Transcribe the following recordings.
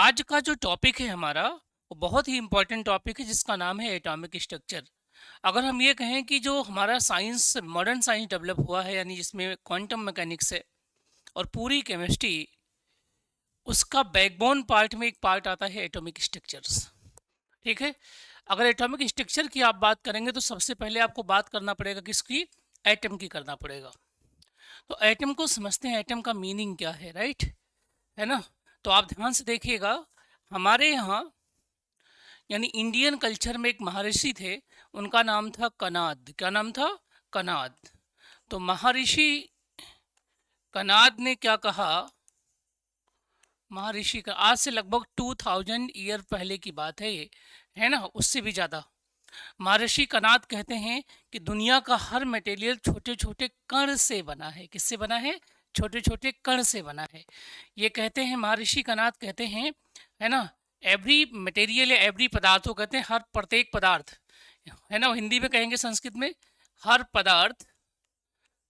आज का जो टॉपिक है हमारा वो बहुत ही इम्पोर्टेंट टॉपिक है जिसका नाम है एटॉमिक स्ट्रक्चर। अगर हम ये कहें कि जो हमारा साइंस मॉडर्न साइंस डेवलप हुआ है यानी जिसमें क्वांटम मैकेनिक्स है और पूरी केमिस्ट्री, उसका बैकबोन पार्ट में एक पार्ट आता है एटॉमिक स्ट्रक्चर्स। ठीक है। अगर एटॉमिक स्ट्रक्चर की आप बात करेंगे तो सबसे पहले आपको बात करना पड़ेगा किसकी? एटम की करना पड़ेगा। तो एटम को समझते हैं, एटम का मीनिंग क्या है, राइट? है ना? तो आप ध्यान से देखिएगा, हमारे यहाँ यानी इंडियन कल्चर में एक महर्षि थे, उनका नाम था कनाद। क्या नाम था? कनाद। तो महर्षि कनाद ने क्या कहा? महर्षि का आज से लगभग 2000 ईयर पहले की बात है ये, है ना, उससे भी ज़्यादा। महर्षि कनाद कहते हैं कि दुनिया का हर मटेरियल छोटे छोटे कण से बना है। किससे बना है? छोटे छोटे कण से बना है। ये कहते हैं, महर्षि कनाद कहते हैं, है ना, एवरी मटेरियल या एवरी पदार्थों कहते हैं, हर प्रत्येक पदार्थ, है ना, हिंदी में कहेंगे, संस्कृत में हर पदार्थ,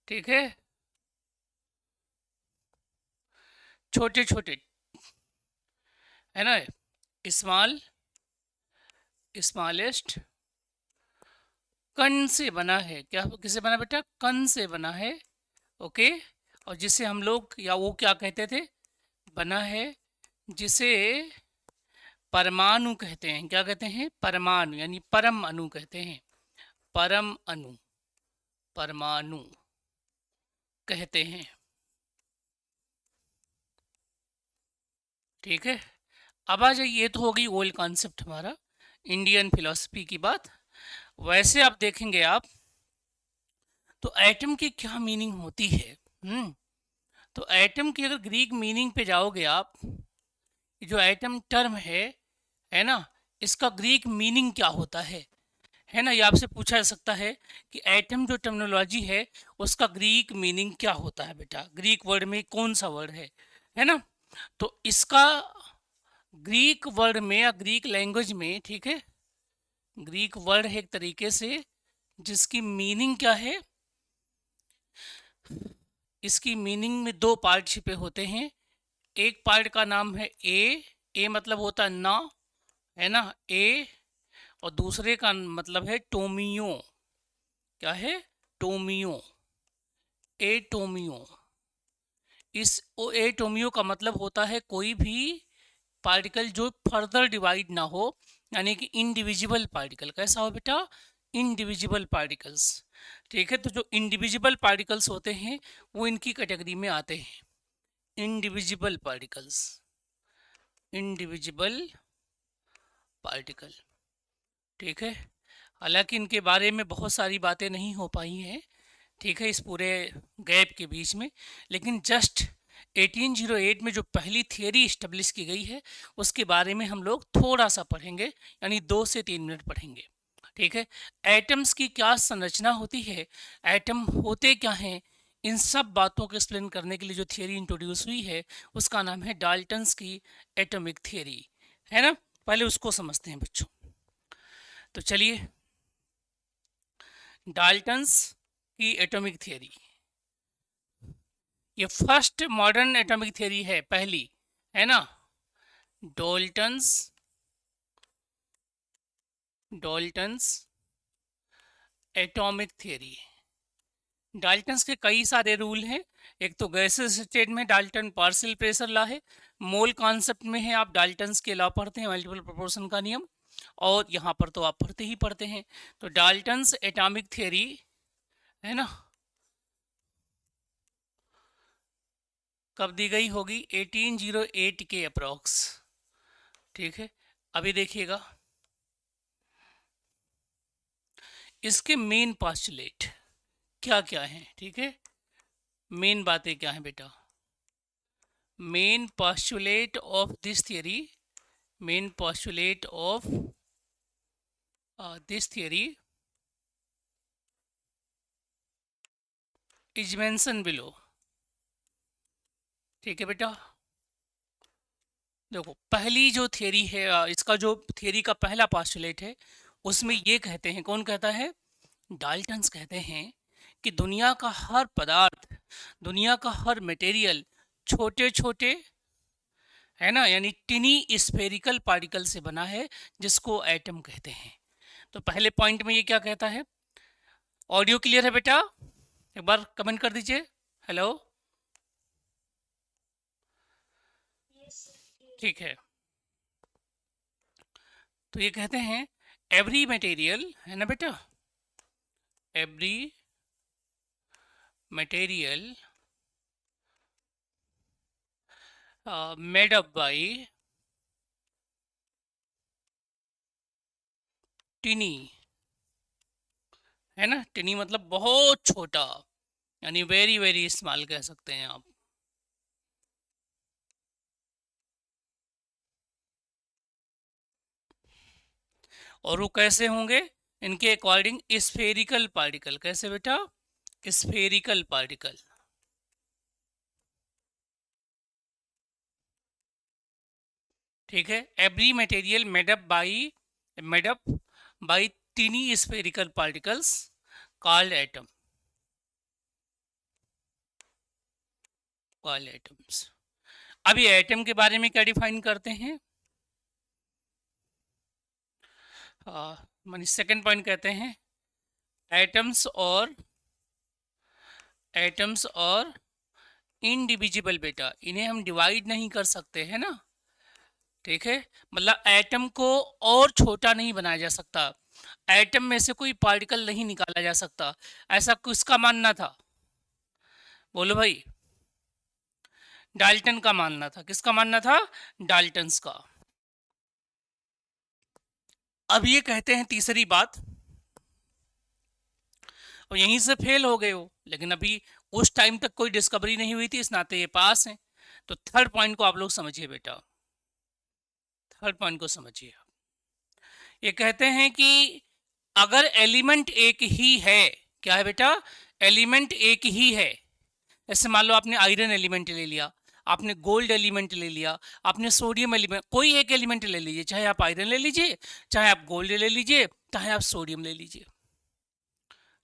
ठीक है, छोटे छोटे, है ना, स्मॉल, स्मॉलेस्ट कण से बना है। क्या किससे बना बेटा? कण से बना है। ओके। और जिसे हम लोग या वो क्या कहते थे? बना है जिसे परमाणु कहते हैं। क्या कहते हैं? परमाणु, यानी परम अणु कहते हैं। परम अणु, परमाणु कहते हैं। ठीक है। अब आ जाइए, ये तो हो गई ओल्ड कॉन्सेप्ट हमारा, इंडियन फिलॉसफी की बात। वैसे आप देखेंगे आप तो एटम की क्या मीनिंग होती है। तो एटम की अगर ग्रीक मीनिंग पे जाओगे आप, जो एटम टर्म है ना, इसका ग्रीक मीनिंग क्या होता है ना, ये आपसे पूछा जा सकता है कि एटम जो टर्मिनोलॉजी है उसका ग्रीक मीनिंग क्या होता है बेटा, ग्रीक वर्ड में कौन सा वर्ड है ना। तो इसका ग्रीक वर्ड में या ग्रीक लैंग्वेज में, ठीक है, ग्रीक वर्ड है एक तरीके से जिसकी मीनिंग क्या है, इसकी मीनिंग में दो पार्ट छिपे होते हैं। एक पार्ट का नाम है ए मतलब होता है ना, है ना, ए, और दूसरे का मतलब है टोमियो। क्या है? टोमियो, एटोमियो। इस एटोमियो का मतलब होता है कोई भी पार्टिकल जो फर्दर डिवाइड ना हो, यानी कि इंडिविजिबल पार्टिकल। कैसा हो बेटा? Indivisible particles. ठीक है। तो जो इंडिविजिबल पार्टिकल्स होते हैं वो इनकी कैटेगरी में आते हैं, इंडिविजिबल पार्टिकल्स, इंडिविजिबल पार्टिकल। ठीक है। हालांकि इनके बारे में बहुत सारी बातें नहीं हो पाई हैं, ठीक है, इस पूरे गैप के बीच में, लेकिन जस्ट 1808 में जो पहली थियरी इस्टेब्लिश की गई है उसके बारे में हम लोग थोड़ा सा पढ़ेंगे, यानी 2 से 3 मिनट पढ़ेंगे। ठीक है। एटम्स की क्या संरचना होती है, एटम होते क्या हैं, इन सब बातों को एक्सप्लेन करने के लिए जो थियरी इंट्रोड्यूस हुई है उसका नाम है डाल्टन्स की एटॉमिक थियरी, है ना। पहले उसको समझते हैं बच्चों। तो चलिए, डाल्टन्स की एटॉमिक थियरी, ये फर्स्ट मॉडर्न एटॉमिक थियरी है, पहली, है ना। Dalton's, Dalton's atomic theory. Dalton's के कई सारे रूल हैं। एक तो गैसेस स्टेट में डाल्टन पार्शियल प्रेशर लॉ है, मोल कॉन्सेप्ट में है आप डाल्टन्स के लॉ पढ़ते हैं, मल्टीपल प्रोपोर्शन का नियम, और यहाँ पर तो आप पढ़ते ही पढ़ते हैं। तो डाल्टन्स एटॉमिक थियरी, है ना, कब दी गई होगी? 1808 के अप्रॉक्स। ठीक है। अभी देखिएगा इसके मेन पॉस्टुलेट क्या क्या हैं। ठीक है। मेन बातें क्या हैं बेटा? Main postulate of this theory, main postulate of this theory is mention below. ठीक है बेटा। देखो, पहली जो थियरी है, इसका जो थियरी का पहला पॉस्टुलेट है उसमें ये कहते हैं, कौन कहता है? डाल्टन्स कहते हैं कि दुनिया का हर पदार्थ, दुनिया का हर मटेरियल छोटे छोटे, है ना, यानी टिनी स्फेरिकल पार्टिकल से बना है जिसको एटम कहते हैं। तो पहले पॉइंट में ये क्या कहता है? ऑडियो क्लियर है बेटा? एक बार कमेंट कर दीजिए। हेलो, ठीक है। तो ये कहते हैं एवरी मटेरियल, है ना बेटा, every material made up by टिनी, है ना, टिनी मतलब बहुत छोटा, यानी वेरी वेरी स्मॉल कह सकते हैं आप। और वो कैसे होंगे? इनके अकॉर्डिंग स्फेरिकल पार्टिकल। कैसे बेटा? Spherical particle. ठीक है, every material made up by tiny spherical particles called atom, called atoms. अभी एटम के बारे में क्या डिफाइन करते हैं? मानी सेकंड पॉइंट कहते हैं एटम्स और इनडिविजिबल बेटा, इन्हें हम डिवाइड नहीं कर सकते, है ना। ठीक है, मतलब एटम को और छोटा नहीं बनाया जा सकता, एटम में से कोई पार्टिकल नहीं निकाला जा सकता, ऐसा किसका मानना था? बोलो भाई। डाल्टन का मानना था। किसका मानना था? डाल्टन्स का। अब ये कहते हैं तीसरी बात, और यहीं से फेल हो गए हो, लेकिन अभी उस टाइम तक कोई डिस्कवरी नहीं हुई थी, इस नाते ये पास है। तो थर्ड पॉइंट को आप लोग समझिए बेटा, थर्ड पॉइंट को समझिए। ये कहते हैं कि अगर एलिमेंट एक ही है, क्या है बेटा? एलिमेंट एक ही है। जैसे मान लो आपने आयरन एलिमेंट ले लिया, आपने गोल्ड एलिमेंट ले लिया, आपने सोडियम एलिमेंट, कोई एक एलिमेंट ले लीजिए, चाहे आप आयरन ले लीजिए, चाहे आप गोल्ड ले लीजिए, चाहे आप सोडियम ले लीजिए।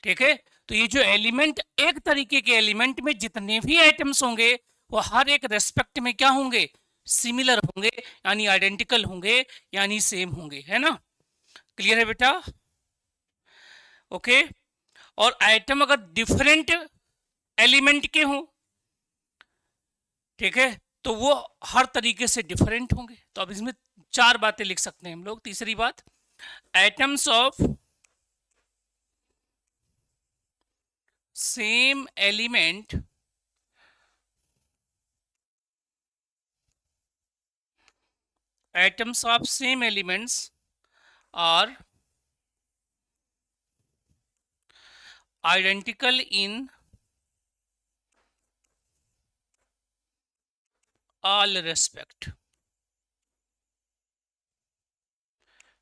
ठीक है, तो ये जो एलिमेंट, एक तरीके के एलिमेंट में जितने भी एटम्स होंगे वो हर एक रेस्पेक्ट में क्या होंगे? सिमिलर होंगे, यानी आइडेंटिकल होंगे, यानी सेम होंगे, है ना। क्लियर है बेटा? ओके। और एटम अगर डिफरेंट एलिमेंट के हों, ठीक है, तो वो हर तरीके से डिफरेंट होंगे। तो अब इसमें चार बातें लिख सकते हैं हम लोग। तीसरी बात, atoms of same element atoms of same elements are identical in all respect।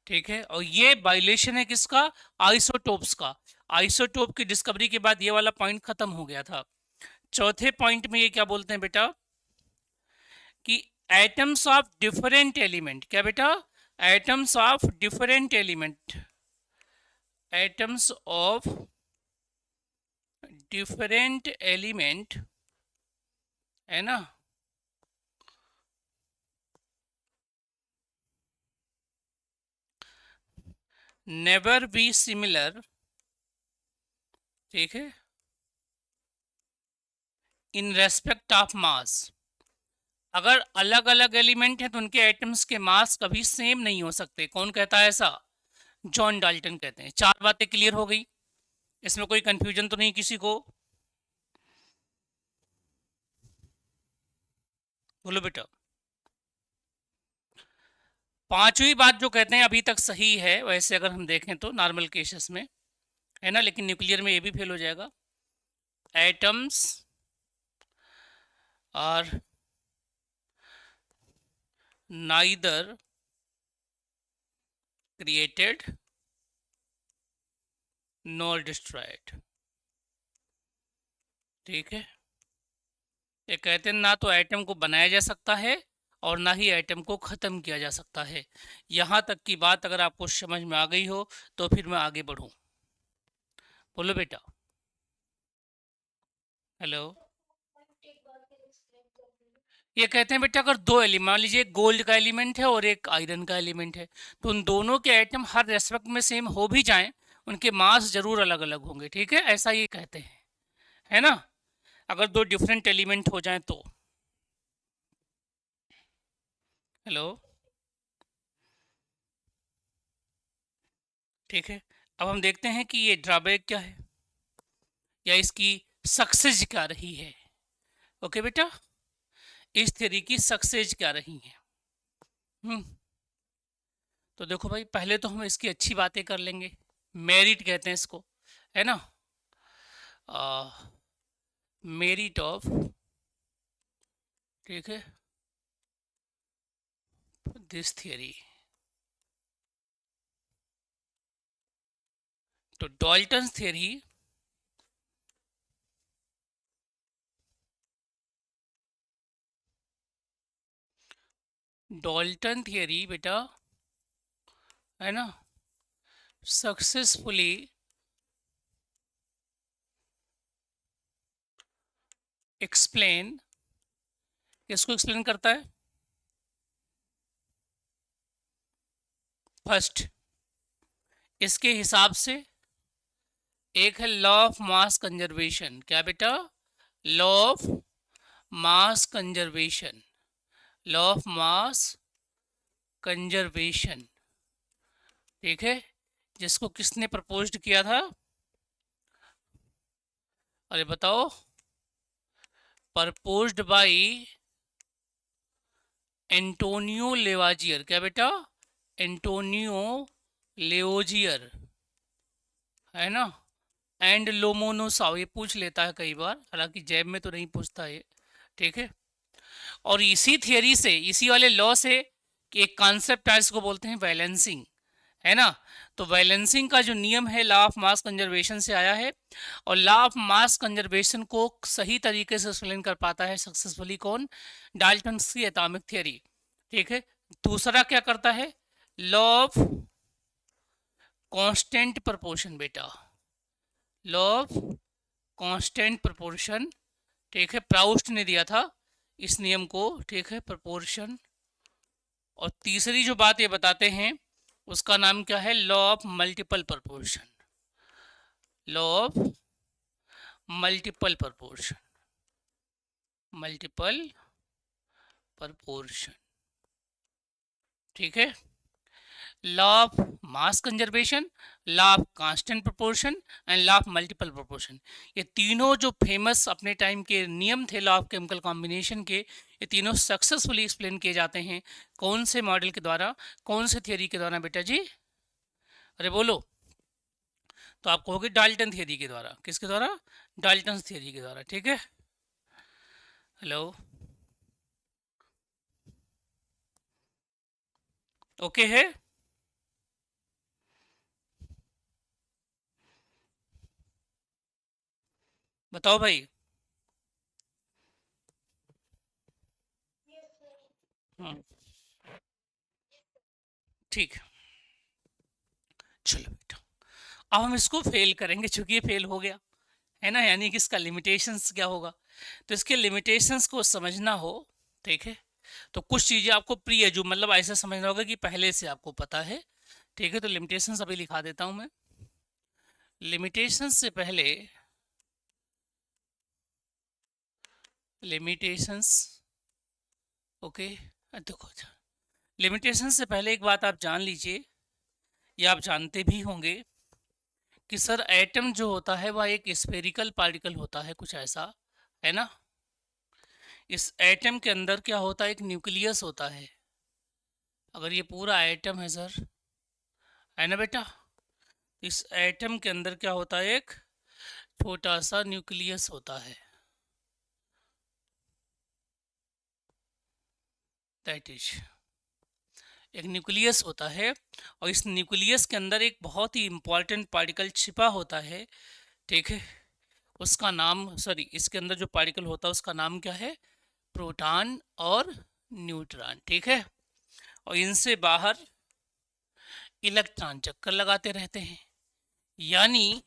ठीक है, और ये वायलेशन है किसका? आइसोटोप्स का। आइसोटोप की डिस्कवरी के बाद ये वाला पॉइंट खत्म हो गया था। चौथे पॉइंट में ये क्या बोलते हैं बेटा कि एटम्स ऑफ डिफरेंट एलिमेंट, क्या बेटा? Atoms of different element, atoms of different element, है ना, नेवर बी सिमिलर। ठीक है, इन रेस्पेक्ट ऑफ मास। अगर अलग अलग एलिमेंट हैं तो उनके एटम्स के मास कभी सेम नहीं हो सकते। कौन कहता है ऐसा? जॉन डाल्टन कहते हैं। चार बातें क्लियर हो गई, इसमें कोई कंफ्यूजन तो नहीं किसी को? बोलो बेटा। पांचवी बात जो कहते हैं अभी तक सही है, वैसे अगर हम देखें तो नॉर्मल केसेस में, है ना, लेकिन न्यूक्लियर में ये भी फेल हो जाएगा। Atoms are neither created nor destroyed. ठीक है, ये कहते हैं ना तो एटम को बनाया जा सकता है और ना ही एटम को ख़त्म किया जा सकता है। यहाँ तक की बात अगर आपको समझ में आ गई हो तो फिर मैं आगे बढ़ूँ। बोलो बेटा। हेलो, ये कहते हैं बेटा अगर दो एलिमेंट, मान लीजिए गोल्ड का एलिमेंट है और एक आयरन का एलिमेंट है, तो उन दोनों के एटम हर रेस्पेक्ट में सेम हो भी जाएं, उनके मास जरूर अलग अलग होंगे, ठीक है, ऐसा ये कहते हैं, है ना, अगर दो डिफरेंट एलिमेंट हो जाएं तो। हेलो, ठीक है। अब हम देखते हैं कि ये ड्रॉबैक क्या है या इसकी सक्सेस क्या रही है। ओके बेटा, इस थ्योरी की सक्सेस क्या रही है। हम्म तो देखो भाई, पहले तो हम इसकी अच्छी बातें कर लेंगे, मेरिट कहते हैं इसको, है ना, मेरिट ऑफ, ठीक है, दिस थियरी। तो डॉल्टन थियरी बेटा, है ना, सक्सेसफुली एक्सप्लेन, किसको एक्सप्लेन करता है, फर्स्ट, इसके हिसाब से एक है लॉ ऑफ मास कंजर्वेशन, क्या बेटा, law of mass conservation, law of mass conservation, ठीक है, जिसको किसने प्रपोज्ड किया था, अरे बताओ, प्रपोज्ड बाय एंटोनियो लेवाजियर, क्या बेटा, एंटोनियो लेओजियर, है ना, एंड लोमोनोसाव, ये पूछ लेता है कई बार, हालांकि जैब में तो नहीं पूछता ये, ठीक है। और इसी थियरी से, इसी वाले लॉ से कि एक कॉन्सेप्ट है, इसको बोलते हैं बैलेंसिंग, है ना, तो बैलेंसिंग का जो नियम है लॉ ऑफ मास कंजर्वेशन से आया है, और लॉ ऑफ मास कंजर्वेशन को सही तरीके से एक्सप्लेन कर पाता है सक्सेसफुली कौन, डाल्टन की एटॉमिक थियरी, ठीक है। दूसरा क्या करता है, लॉ ऑफ कांस्टेंट प्रोपोर्शन बेटा, लॉ ऑफ कांस्टेंट प्रोपोर्शन, ठीक है, प्राउस्ट ने दिया था इस नियम को, ठीक है, प्रोपोर्शन। और तीसरी जो बात ये बताते हैं उसका नाम क्या है, law of multiple proportion, law of multiple proportion, multiple proportion, ठीक है, law of mass conservation, law of constant proportion and law of multiple proportion, ये तीनों जो फेमस अपने टाइम के नियम थे लॉ ऑफ केमिकल कॉम्बिनेशन के, ये तीनों सक्सेसफुली एक्सप्लेन किए जाते हैं कौन से मॉडल के द्वारा, कौन से थियरी के द्वारा बेटा जी, अरे बोलो, तो आप कहोगे डाल्टन थियरी के द्वारा, किसके द्वारा, डाल्टन थियरी के द्वारा, ठीक है। हेलो, ओके है, बताओ भाई। ठीक, चलो बेटा, अब हम इसको फेल करेंगे चूंकि ये फेल हो गया, है ना, यानी कि इसका लिमिटेशंस क्या होगा, तो इसके लिमिटेशंस को समझना हो, ठीक है, तो कुछ चीज़ें आपको प्री एज्यूम, मतलब ऐसा समझना होगा कि पहले से आपको पता है, ठीक है, तो लिमिटेशंस अभी लिखा देता हूं मैं, लिमिटेशंस से पहले, लिमिटेशंस, ओके, देखो, लिमिटेशंस से पहले एक बात आप जान लीजिए, या आप जानते भी होंगे कि सर एटम जो होता है वह एक स्फेरिकल पार्टिकल होता है, कुछ ऐसा, है ना, इस एटम के अंदर क्या होता है, एक न्यूक्लियस होता है, अगर ये पूरा एटम है सर, है ना बेटा, इस एटम के अंदर क्या होता है, एक छोटा सा न्यूक्लियस होता है, दैट इज, एक न्यूक्लियस होता है, और इस न्यूक्लियस के अंदर एक बहुत ही इंपॉर्टेंट पार्टिकल छिपा होता है, ठीक है, उसका नाम, सॉरी, इसके अंदर जो पार्टिकल होता है उसका नाम क्या है, प्रोटॉन और न्यूट्रॉन, ठीक है, और इनसे बाहर इलेक्ट्रॉन चक्कर लगाते रहते हैं, यानी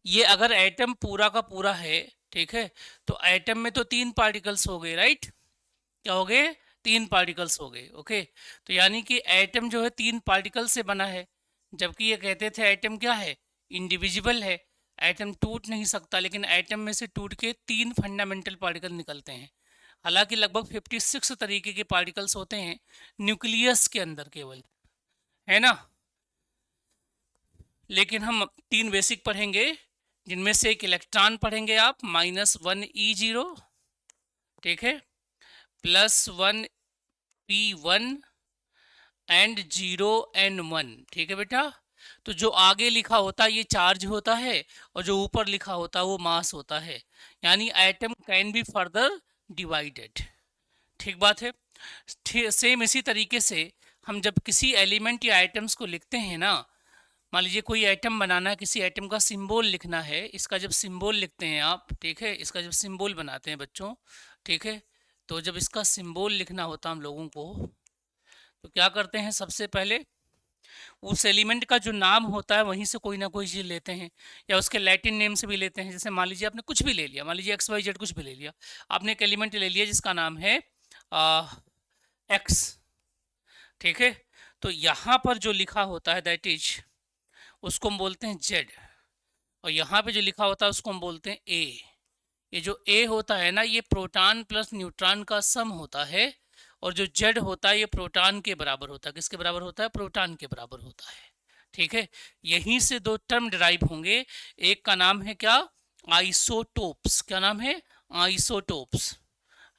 ये अगर एटम पूरा का पूरा है, ठीक है, तो एटम में तो तीन पार्टिकल्स हो गए, राइट, क्या हो गए, 3 पार्टिकल्स हो गए। ओके, तो यानी कि एटम जो है 3 पार्टिकल से बना है, जबकि ये कहते थे एटम क्या है, इंडिविजिबल है, एटम टूट नहीं सकता, लेकिन एटम में से टूट के 3 फंडामेंटल पार्टिकल निकलते हैं। हालांकि लगभग 56 तरीके के पार्टिकल्स होते हैं न्यूक्लियस के अंदर केवल, है ना। लेकिन हम 3 बेसिक पढ़ेंगे, जिनमें से एक इलेक्ट्रॉन पढ़ेंगे आप, -1 E0, ठीक है, +1 P1 एंड 0 N1, ठीक है बेटा। तो जो आगे लिखा होता है ये चार्ज होता है, और जो ऊपर लिखा होता है वो मास होता है, यानी atom can be further divided. ठीक बात है। सेम इसी तरीके से हम जब किसी एलिमेंट या आइटम्स को लिखते हैं ना, मान लीजिए कोई आइटम बनाना है, किसी आइटम का सिंबल लिखना है, इसका जब सिंबल लिखते हैं आप, ठीक है, इसका जब सिंबल बनाते हैं बच्चों, ठीक है, तो जब इसका सिंबल लिखना होता है हम लोगों को, तो क्या करते हैं, सबसे पहले उस एलिमेंट का जो नाम होता है वहीं से कोई ना कोई चीज़ लेते हैं, या उसके लैटिन नेम से भी लेते हैं। जैसे मान लीजिए आपने कुछ भी ले लिया, मान लीजिए XYZ कुछ भी ले लिया, आपने एक एलिमेंट ले लिया जिसका नाम है एक्स, ठीक है, तो यहाँ पर जो लिखा होता है दैट इज, उसको हम बोलते हैं जेड, और यहाँ पे जो लिखा होता है उसको हम बोलते हैं ए। ये जो ए होता है ना, ये प्रोटॉन प्लस न्यूट्रॉन का सम होता है, और जो जेड होता है ये प्रोटॉन के बराबर होता है। किसके बराबर होता है, प्रोटॉन के बराबर होता है, ठीक है। यहीं से 2 टर्म डिराइव होंगे, एक का नाम है क्या, आइसोटोप्स। क्या नाम है, आइसोटोप्स,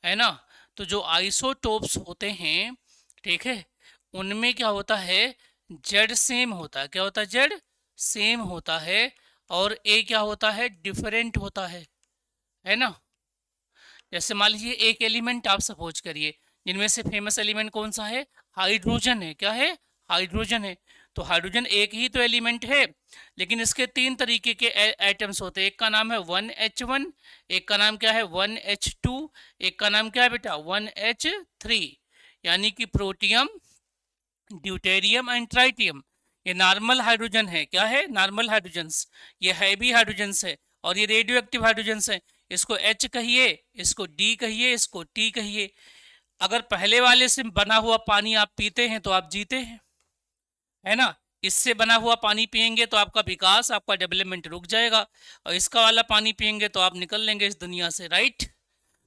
है ना। तो जो आइसोटोप्स होते हैं, ठीक है, उनमें क्या होता है, जेड सेम होता है। क्या होता है, जेड सेम होता है, और ए क्या होता है, डिफरेंट होता है ना। जैसे मान लीजिए एक एलिमेंट आप सपोज करिए, जिनमें से फेमस एलिमेंट कौन सा है, हाइड्रोजन है। क्या है, हाइड्रोजन है। तो हाइड्रोजन एक ही तो एलिमेंट है, लेकिन इसके 3 तरीके के एटम्स होते हैं। एक का नाम है 1H1, एक का नाम क्या है 1H2, एक का नाम क्या है बेटा 1H3, यानी कि प्रोटियम, ड्यूटेरियम एंड ट्राइटियम। ये नॉर्मल हाइड्रोजन है। क्या है, नॉर्मल हाइड्रोजन्स। ये हैवी हाइड्रोजन्स है, और ये रेडियो एक्टिव हाइड्रोजन्स है। इसको H कहिए, इसको D कहिए, इसको T कहिए। अगर पहले वाले से बना हुआ पानी आप पीते हैं तो आप जीते हैं, है ना। इससे बना हुआ पानी पियेंगे तो आपका विकास, आपका डेवलपमेंट रुक जाएगा, और इसका वाला पानी पियेंगे तो आप निकल लेंगे इस दुनिया से, राइट।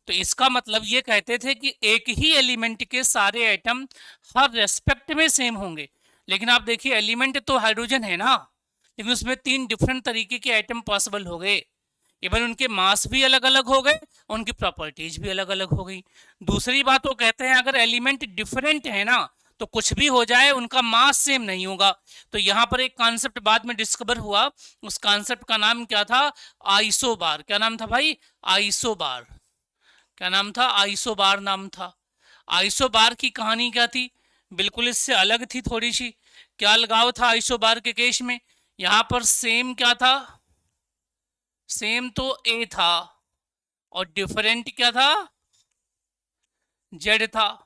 तो इसका मतलब ये कहते थे कि एक ही एलिमेंट के सारे एटम हर रेस्पेक्ट में सेम होंगे, लेकिन आप देखिए एलिमेंट तो हाइड्रोजन है ना, लेकिन उसमें 3 डिफरेंट तरीके के एटम पॉसिबल हो गए। इवन उनके मास भी अलग अलग हो गए, उनकी प्रॉपर्टीज भी अलग अलग हो गई। दूसरी बात वो कहते हैं अगर एलिमेंट डिफरेंट है ना, तो कुछ भी हो जाए उनका मास सेम नहीं होगा। तो यहाँ पर एक कॉन्सेप्ट बाद में डिस्कवर हुआ, उस कॉन्सेप्ट का नाम क्या था, आइसोबार। क्या नाम था भाई, आइसोबार। क्या नाम था, आइसोबार नाम था। आइसोबार की कहानी क्या थी, बिल्कुल इससे अलग थी थोड़ी सी। क्या लगाव था आइसोबार के केस में, यहाँ पर सेम क्या था, सेम तो ए था, और डिफरेंट क्या था, जेड था।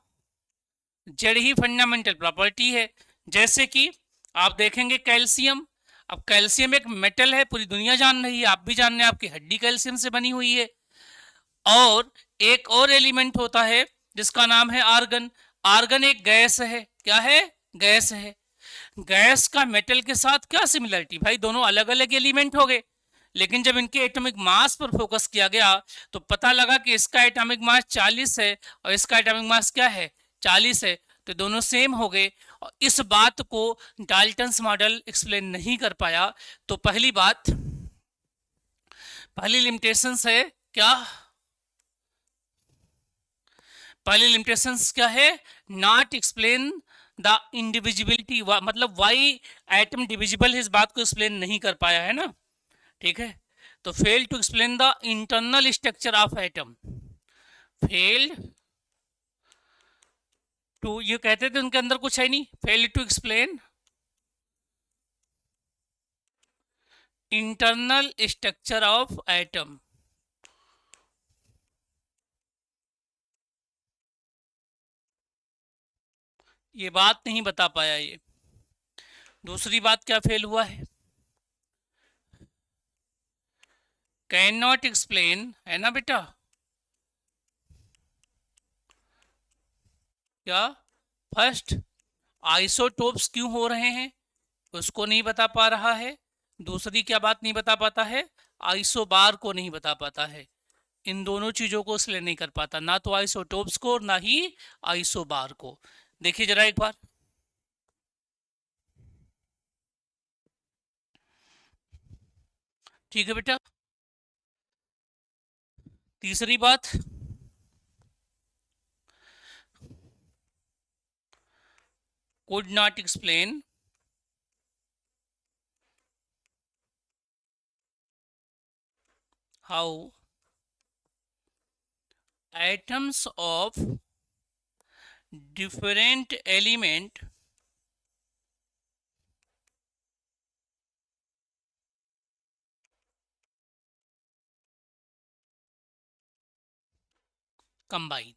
जेड ही फंडामेंटल प्रॉपर्टी है। जैसे कि आप देखेंगे कैल्शियम, अब कैल्शियम एक मेटल है, पूरी दुनिया जान रही है, आप भी जान रहे हैं, आपकी हड्डी कैल्शियम से बनी हुई है। और एक और एलिमेंट होता है जिसका नाम है आर्गन। आर्गन एक गैस है। क्या है, गैस है। गैस का मेटल के साथ क्या सिमिलरिटी, भाई दोनों अलग अलग एलिमेंट हो गए, लेकिन जब इनके एटॉमिक मास पर फोकस किया गया तो पता लगा कि इसका एटॉमिक मास 40 है और इसका एटॉमिक मास क्या है, 40 है, तो दोनों सेम हो गए। और इस बात को डाल्टन्स मॉडल एक्सप्लेन नहीं कर पाया। तो पहली बात, पहली लिमिटेशंस है क्या, पहली लिमिटेशंस क्या है, नॉट एक्सप्लेन द इंडिविजिबिलिटी, मतलब वाई एटम डिविजिबल है, इस बात को एक्सप्लेन नहीं कर पाया है ना, ठीक है। तो fail to explain the internal structure of atom, failed to, ये कहते थे उनके अंदर कुछ है नहीं, fail to explain internal structure of atom. ये बात नहीं बता पाया ये। दूसरी बात क्या फेल हुआ है, कैन नॉट एक्सप्लेन, है ना बेटा, क्या फर्स्ट आइसोटोप्स क्यों हो रहे हैं उसको नहीं बता पा रहा है, दूसरी क्या बात नहीं बता पाता है, आइसोबार को नहीं बता पाता है। इन दोनों चीजों को इसलिए नहीं कर पाता, ना तो आइसोटोप्स को ना ही आइसोबार को। देखिए जरा एक बार। ठीक है बेटा। तीसरी बात, could not explain how atoms of different element combine,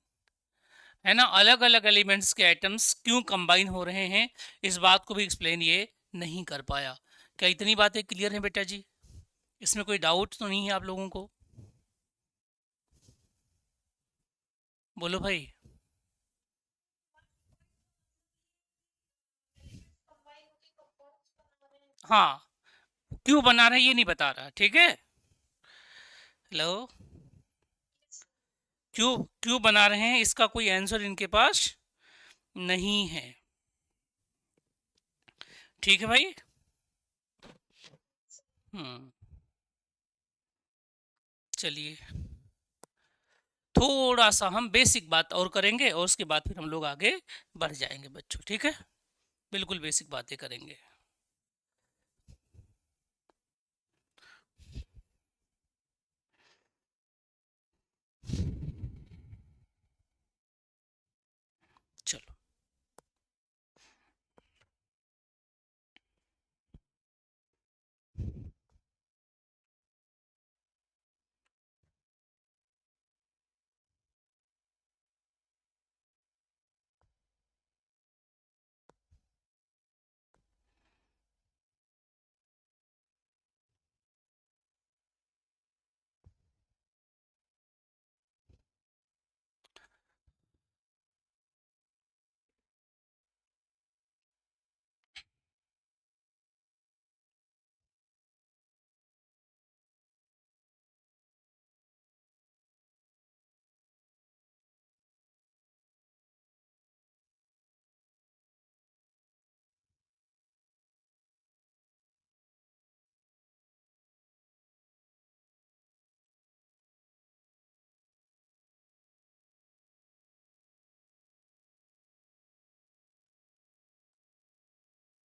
है ना, अलग अलग एलिमेंट्स के एटम्स क्यों कंबाइन हो रहे हैं, इस बात को भी एक्सप्लेन ये नहीं कर पाया। क्या इतनी बातें क्लियर हैं बेटा जी? इसमें कोई डाउट तो नहीं है आप लोगों को? बोलो भाई। हाँ, क्यों बना रहे हैं ये नहीं बता रहा, ठीक है। हेलो। क्यों क्यों बना रहे हैं इसका कोई आंसर इनके पास नहीं है, ठीक है भाई। हम्म। चलिए, थोड़ा सा हम बेसिक बात और करेंगे और उसके बाद फिर हम लोग आगे बढ़ जाएंगे बच्चों, ठीक है। बिल्कुल बेसिक बातें करेंगे। चलो,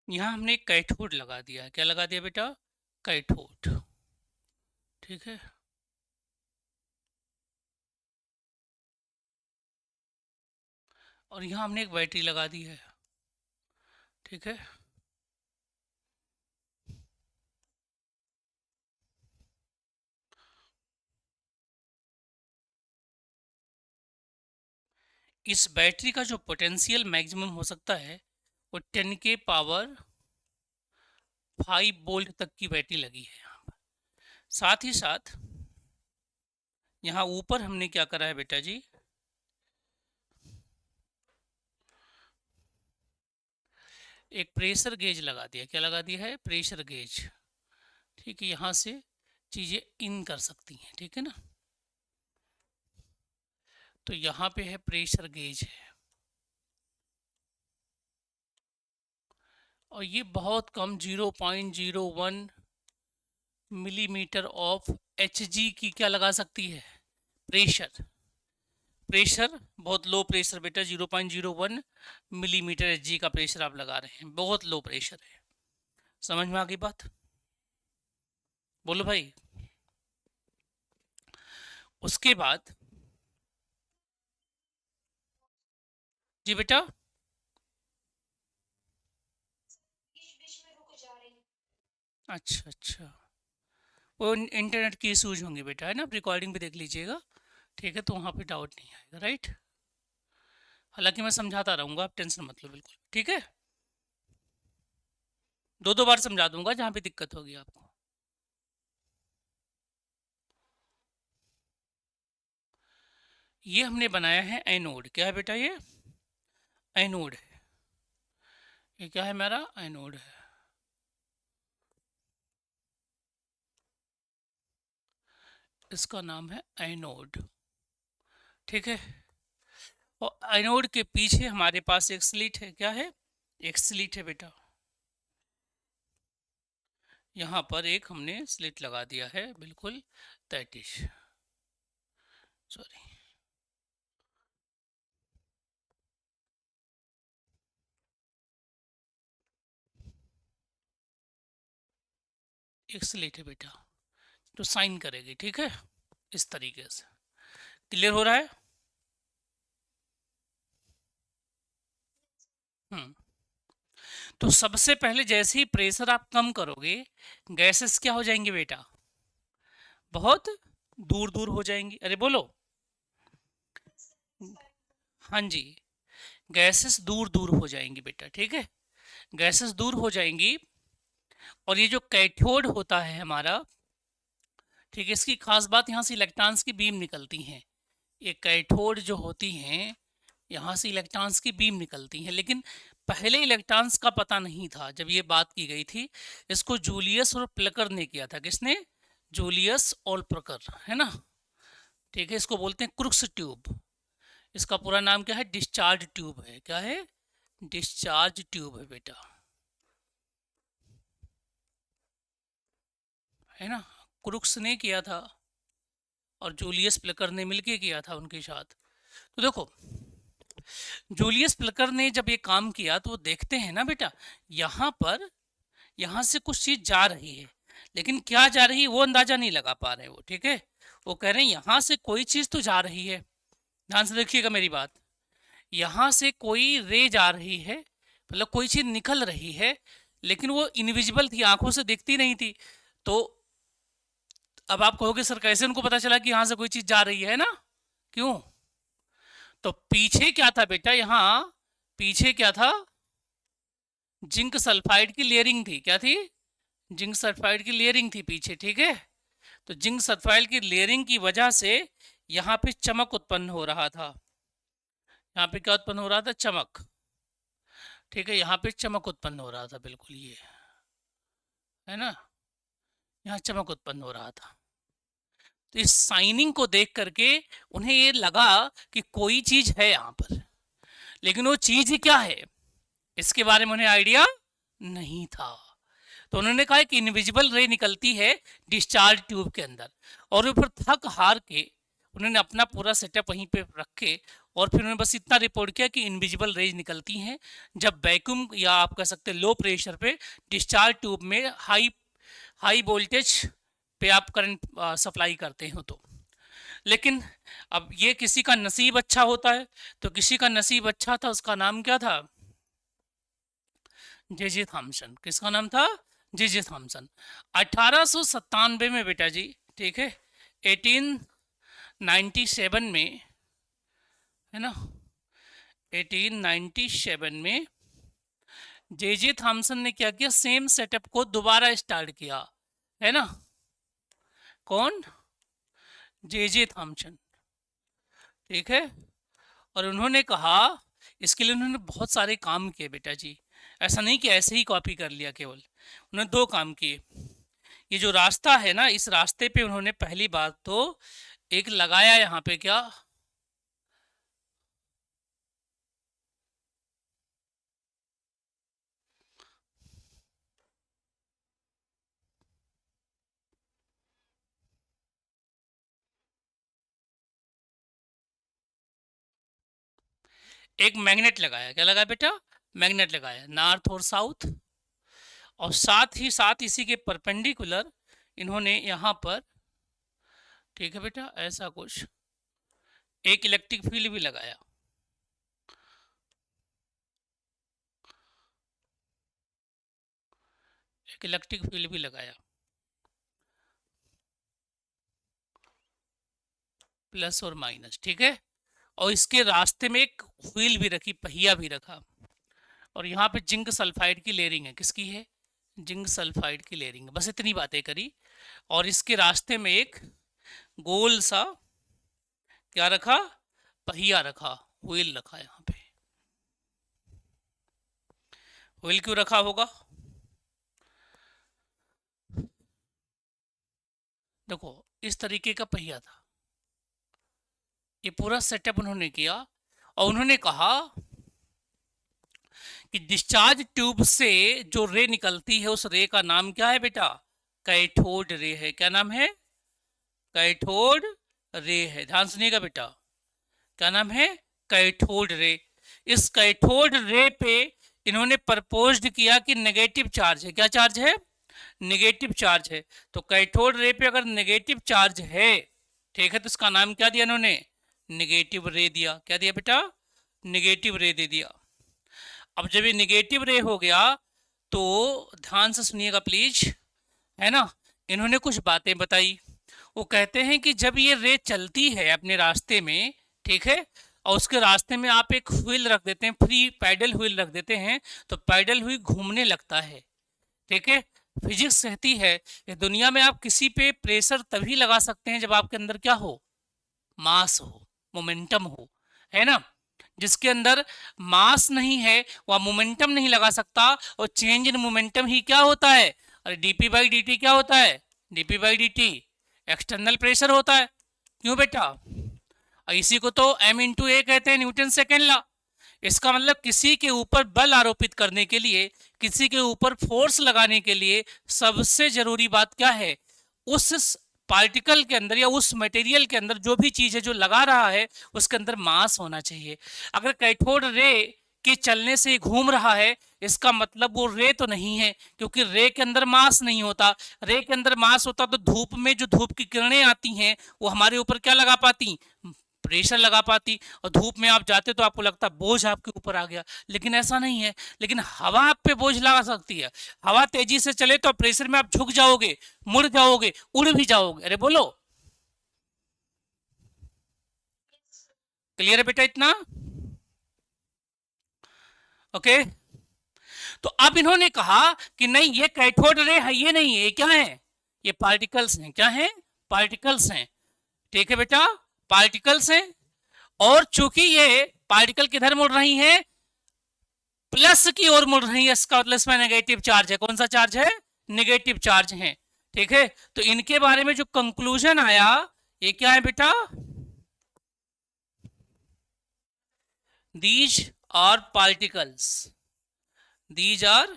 यहाँ हमने एक कैथोड लगा दिया है। क्या लगा दिया बेटा? कैथोड, ठीक है। और यहाँ हमने एक बैटरी लगा दी है, ठीक है। इस बैटरी का जो पोटेंशियल मैक्सिमम हो सकता है वो 10 के पावर 5 वोल्ट तक की बैटरी लगी है यहाँ पर। साथ ही साथ यहाँ ऊपर हमने क्या करा है बेटा जी, एक प्रेशर गेज लगा दिया। क्या लगा दिया है? प्रेशर गेज, ठीक है। यहाँ से चीज़ें इन कर सकती हैं, ठीक है ना। तो यहाँ पे है प्रेशर गेज है, और ये बहुत कम 0.01 मिलीमीटर ऑफ एच जी की क्या लगा सकती है? प्रेशर। प्रेशर बहुत लो प्रेशर बेटा, 0.01 मिलीमीटर एच जी का प्रेशर आप लगा रहे हैं, बहुत लो प्रेशर है। समझ में आ गई बात? बोलो भाई। उसके बाद जी बेटा, अच्छा अच्छा, वो इंटरनेट की इशूज होंगे बेटा, है ना। आप रिकॉर्डिंग भी देख लीजिएगा, ठीक है, तो वहाँ पे डाउट नहीं आएगा, राइट। हालांकि मैं समझाता रहूँगा, आप टेंशन मत लो, बिल्कुल ठीक है। दो दो बार समझा दूंगा जहाँ पे दिक्कत होगी आपको। ये हमने बनाया है एनोड। क्या है बेटा ये? एनोड है। ये क्या है? मेरा एनोड है। इसका नाम है एनोड। ठीक है। और एनोड के पीछे हमारे पास एक स्लिट है। क्या है? एक स्लिट है बेटा। यहाँ पर एक हमने स्लिट लगा दिया है, बिल्कुल तैतीस, सॉरी, एक स्लिट है बेटा जो साइन करेगी। ठीक है, इस तरीके से। क्लियर हो रहा है? हम्म। तो सबसे पहले जैसे ही प्रेशर आप कम करोगे, गैसेस क्या हो जाएंगे बेटा? बहुत दूर दूर हो जाएंगी। अरे बोलो। हाँ जी, गैसेस दूर दूर हो जाएंगी बेटा। ठीक है, गैसेस दूर हो जाएंगी। और ये जो कैथोड होता है हमारा, ठीक है, इसकी खास बात, यहाँ से इलेक्ट्रॉन्स की बीम निकलती हैं। ये कैथोड जो होती हैं, यहाँ से इलेक्ट्रॉन्स की बीम निकलती हैं। लेकिन पहले इलेक्ट्रॉन्स का पता नहीं था जब ये बात की गई थी। इसको जूलियस और प्लकर ने किया था। किसने? जूलियस और प्लकर, है ना। ठीक है, इसको बोलते हैं क्रुक्स ट्यूब। इसका पूरा नाम क्या है? डिस्चार्ज ट्यूब है। क्या है? डिस्चार्ज ट्यूब है बेटा, है ना। क्रुक्स ने किया था और जूलियस प्लकर ने मिलके किया था उनके साथ। तो देखो, जूलियस प्लकर ने जब ये काम किया तो वो देखते हैं ना बेटा, यहाँ पर, यहाँ से कुछ चीज जा रही है, लेकिन क्या जा रही है वो अंदाजा नहीं लगा पा रहे वो। ठीक है, वो कह रहे हैं यहाँ से कोई चीज तो जा रही है। ध्यान से देखिएगा मेरी बात। यहाँ से कोई रे जा रही है, मतलब कोई चीज निकल रही है, लेकिन वो इनविजिबल थी, आंखों से दिखती नहीं थी। तो अब आप कहोगे सर कैसे उनको पता चला कि यहाँ से कोई चीज जा रही है ना? क्यों? तो पीछे क्या था बेटा? यहाँ पीछे क्या था? जिंक सल्फाइड की लेयरिंग थी। क्या थी? जिंक सल्फाइड की लेयरिंग थी पीछे। ठीक है, तो जिंक सल्फाइड की लेयरिंग की वजह से यहाँ पे चमक उत्पन्न हो रहा था। यहाँ पे क्या उत्पन्न हो रहा था? चमक। ठीक है, यहाँ पे चमक उत्पन्न हो रहा था, बिल्कुल ये, है ना, यहाँ चमक उत्पन्न हो रहा था। तो इस साइनिंग को देख करके उन्हें ये लगा कि कोई चीज है यहाँ पर, लेकिन वो चीज क्या है इसके बारे में उन्हें आइडिया नहीं था। तो उन्होंने कहा कि इनविजिबल रे निकलती है डिस्चार्ज ट्यूब के अंदर। और वो फिर थक हार के उन्होंने अपना पूरा सेटअप वहीं पे रख के, और फिर उन्होंने बस इतना रिपोर्ट किया कि इनविजिबल रेज निकलती हैं जब वैक्यूम, या आप कह सकते हैं लो प्रेशर पे, डिस्चार्ज ट्यूब में हाई हाई वोल्टेज पे आप करंट सप्लाई करते हो तो। लेकिन अब ये किसी का नसीब अच्छा होता है, तो किसी का नसीब अच्छा था, उसका नाम क्या था? जे जे थॉमसन। किसका नाम था? जे जे थॉमसन। 1897 में बेटा जी, ठीक है, 1897 में, है ना, 1897 में जे जे थॉमसन ने क्या किया? सेम सेटअप को दोबारा स्टार्ट किया, है ना। कौन? जे जे थॉमसन। ठीक है, और उन्होंने कहा, इसके लिए उन्होंने बहुत सारे काम किए बेटा जी। ऐसा नहीं कि ऐसे ही कॉपी कर लिया केवल। उन्होंने दो काम किए। ये जो रास्ता है ना, इस रास्ते पे उन्होंने पहली बात तो एक लगाया यहाँ पे, क्या? एक मैग्नेट लगाया। क्या लगाया बेटा? मैग्नेट लगाया, नॉर्थ और साउथ। और साथ ही साथ इसी के परपेंडिकुलर इन्होंने यहाँ पर, ठीक है बेटा, ऐसा कुछ एक इलेक्ट्रिक फील्ड भी लगाया। एक इलेक्ट्रिक फील्ड भी लगाया, प्लस और माइनस। ठीक है, और इसके रास्ते में एक व्हील भी रखी, पहिया भी रखा। और यहाँ पे जिंक सल्फाइड की लेयरिंग है। किसकी है? जिंक सल्फाइड की लेयरिंग है। बस इतनी बातें करी। और इसके रास्ते में एक गोल सा क्या रखा? पहिया रखा, व्हील रखा यहाँ पे। व्हील क्यों रखा होगा? देखो, इस तरीके का पहिया था, ये पूरा सेटअप उन्होंने किया और उन्होंने कहा कि डिस्चार्ज ट्यूब से जो रे निकलती है उस रे का नाम क्या है बेटा? कैथोड रे है। क्या नाम है? कैथोड रे है। ध्यान सुनिएगा बेटा, क्या नाम है? Cathode ray. इस कैथोड रे पे इन्होंने प्रपोज्ड किया कि नेगेटिव चार्ज है। क्या चार्ज है? नेगेटिव चार्ज है। तो कैथोड रे पे अगर नेगेटिव चार्ज है, ठीक है, तो इसका नाम क्या दिया इन्होंने? नेगेटिव रे दिया। क्या दिया बेटा? नेगेटिव रे दे दिया। अब जब ये नेगेटिव रे हो गया तो ध्यान से सुनिएगा प्लीज, है ना, इन्होंने कुछ बातें बताई। वो कहते हैं कि जब ये रे चलती है अपने रास्ते में, ठीक है, और उसके रास्ते में आप एक व्हील रख देते हैं, फ्री पैडल व्हील रख देते हैं, तो पैडल व्हील घूमने लगता है। ठीक है, फिजिक्स कहती है कि दुनिया में आप किसी पे प्रेशर तभी लगा सकते हैं जब आपके अंदर क्या हो? मास हो, मोमेंटम हो, है ना। जिसके अंदर मास नहीं है वह मोमेंटम नहीं लगा सकता, और चेंज इन मोमेंटम ही क्या होता है? अरे डीपी बाई डी टी क्या होता है? DP by D T external pressure होता है। क्यों बेटा? और इसी को तो एम इंटू ए कहते हैं, न्यूटन सेकेंड लॉ। इसका मतलब किसी के ऊपर बल आरोपित करने के लिए, किसी के ऊपर फोर्स लगाने के लिए सबसे जरूरी बात क्या है? उस पार्टिकल के अंदर या उस मटेरियल के अंदर जो भी चीज है जो लगा रहा है उसके अंदर मास होना चाहिए। अगर कैथोड रे के चलने से घूम रहा है, इसका मतलब वो रे तो नहीं है, क्योंकि रे के अंदर मास नहीं होता। रे के अंदर मास होता तो धूप में जो धूप की किरणें आती हैं वो हमारे ऊपर क्या लगा पाती? प्रेशर लगा पाती। और धूप में आप जाते तो आपको लगता बोझ आपके ऊपर आ गया, लेकिन ऐसा नहीं है। लेकिन हवा आप पे बोझ लगा सकती है। हवा तेजी से चले तो प्रेशर में आप झुक जाओगे, मुड़ जाओगे, उड़ भी जाओगे। अरे बोलो, क्लियर है बेटा इतना? ओके। तो अब इन्होंने कहा कि नहीं, ये कैथोड रे है, ये नहीं है, ये क्या है? ये पार्टिकल्स हैं। क्या है? पार्टिकल्स हैं। ठीक है बेटा, पार्टिकल्स हैं। और चूंकि ये पार्टिकल किधर मुड़ रही हैं? प्लस की ओर मुड़ रही है। इसका मतलब इसमें नेगेटिव चार्ज है। कौन सा चार्ज है? नेगेटिव चार्ज है। ठीक है, तो इनके बारे में जो कंक्लूजन आया, ये क्या है बेटा? These are particles, these are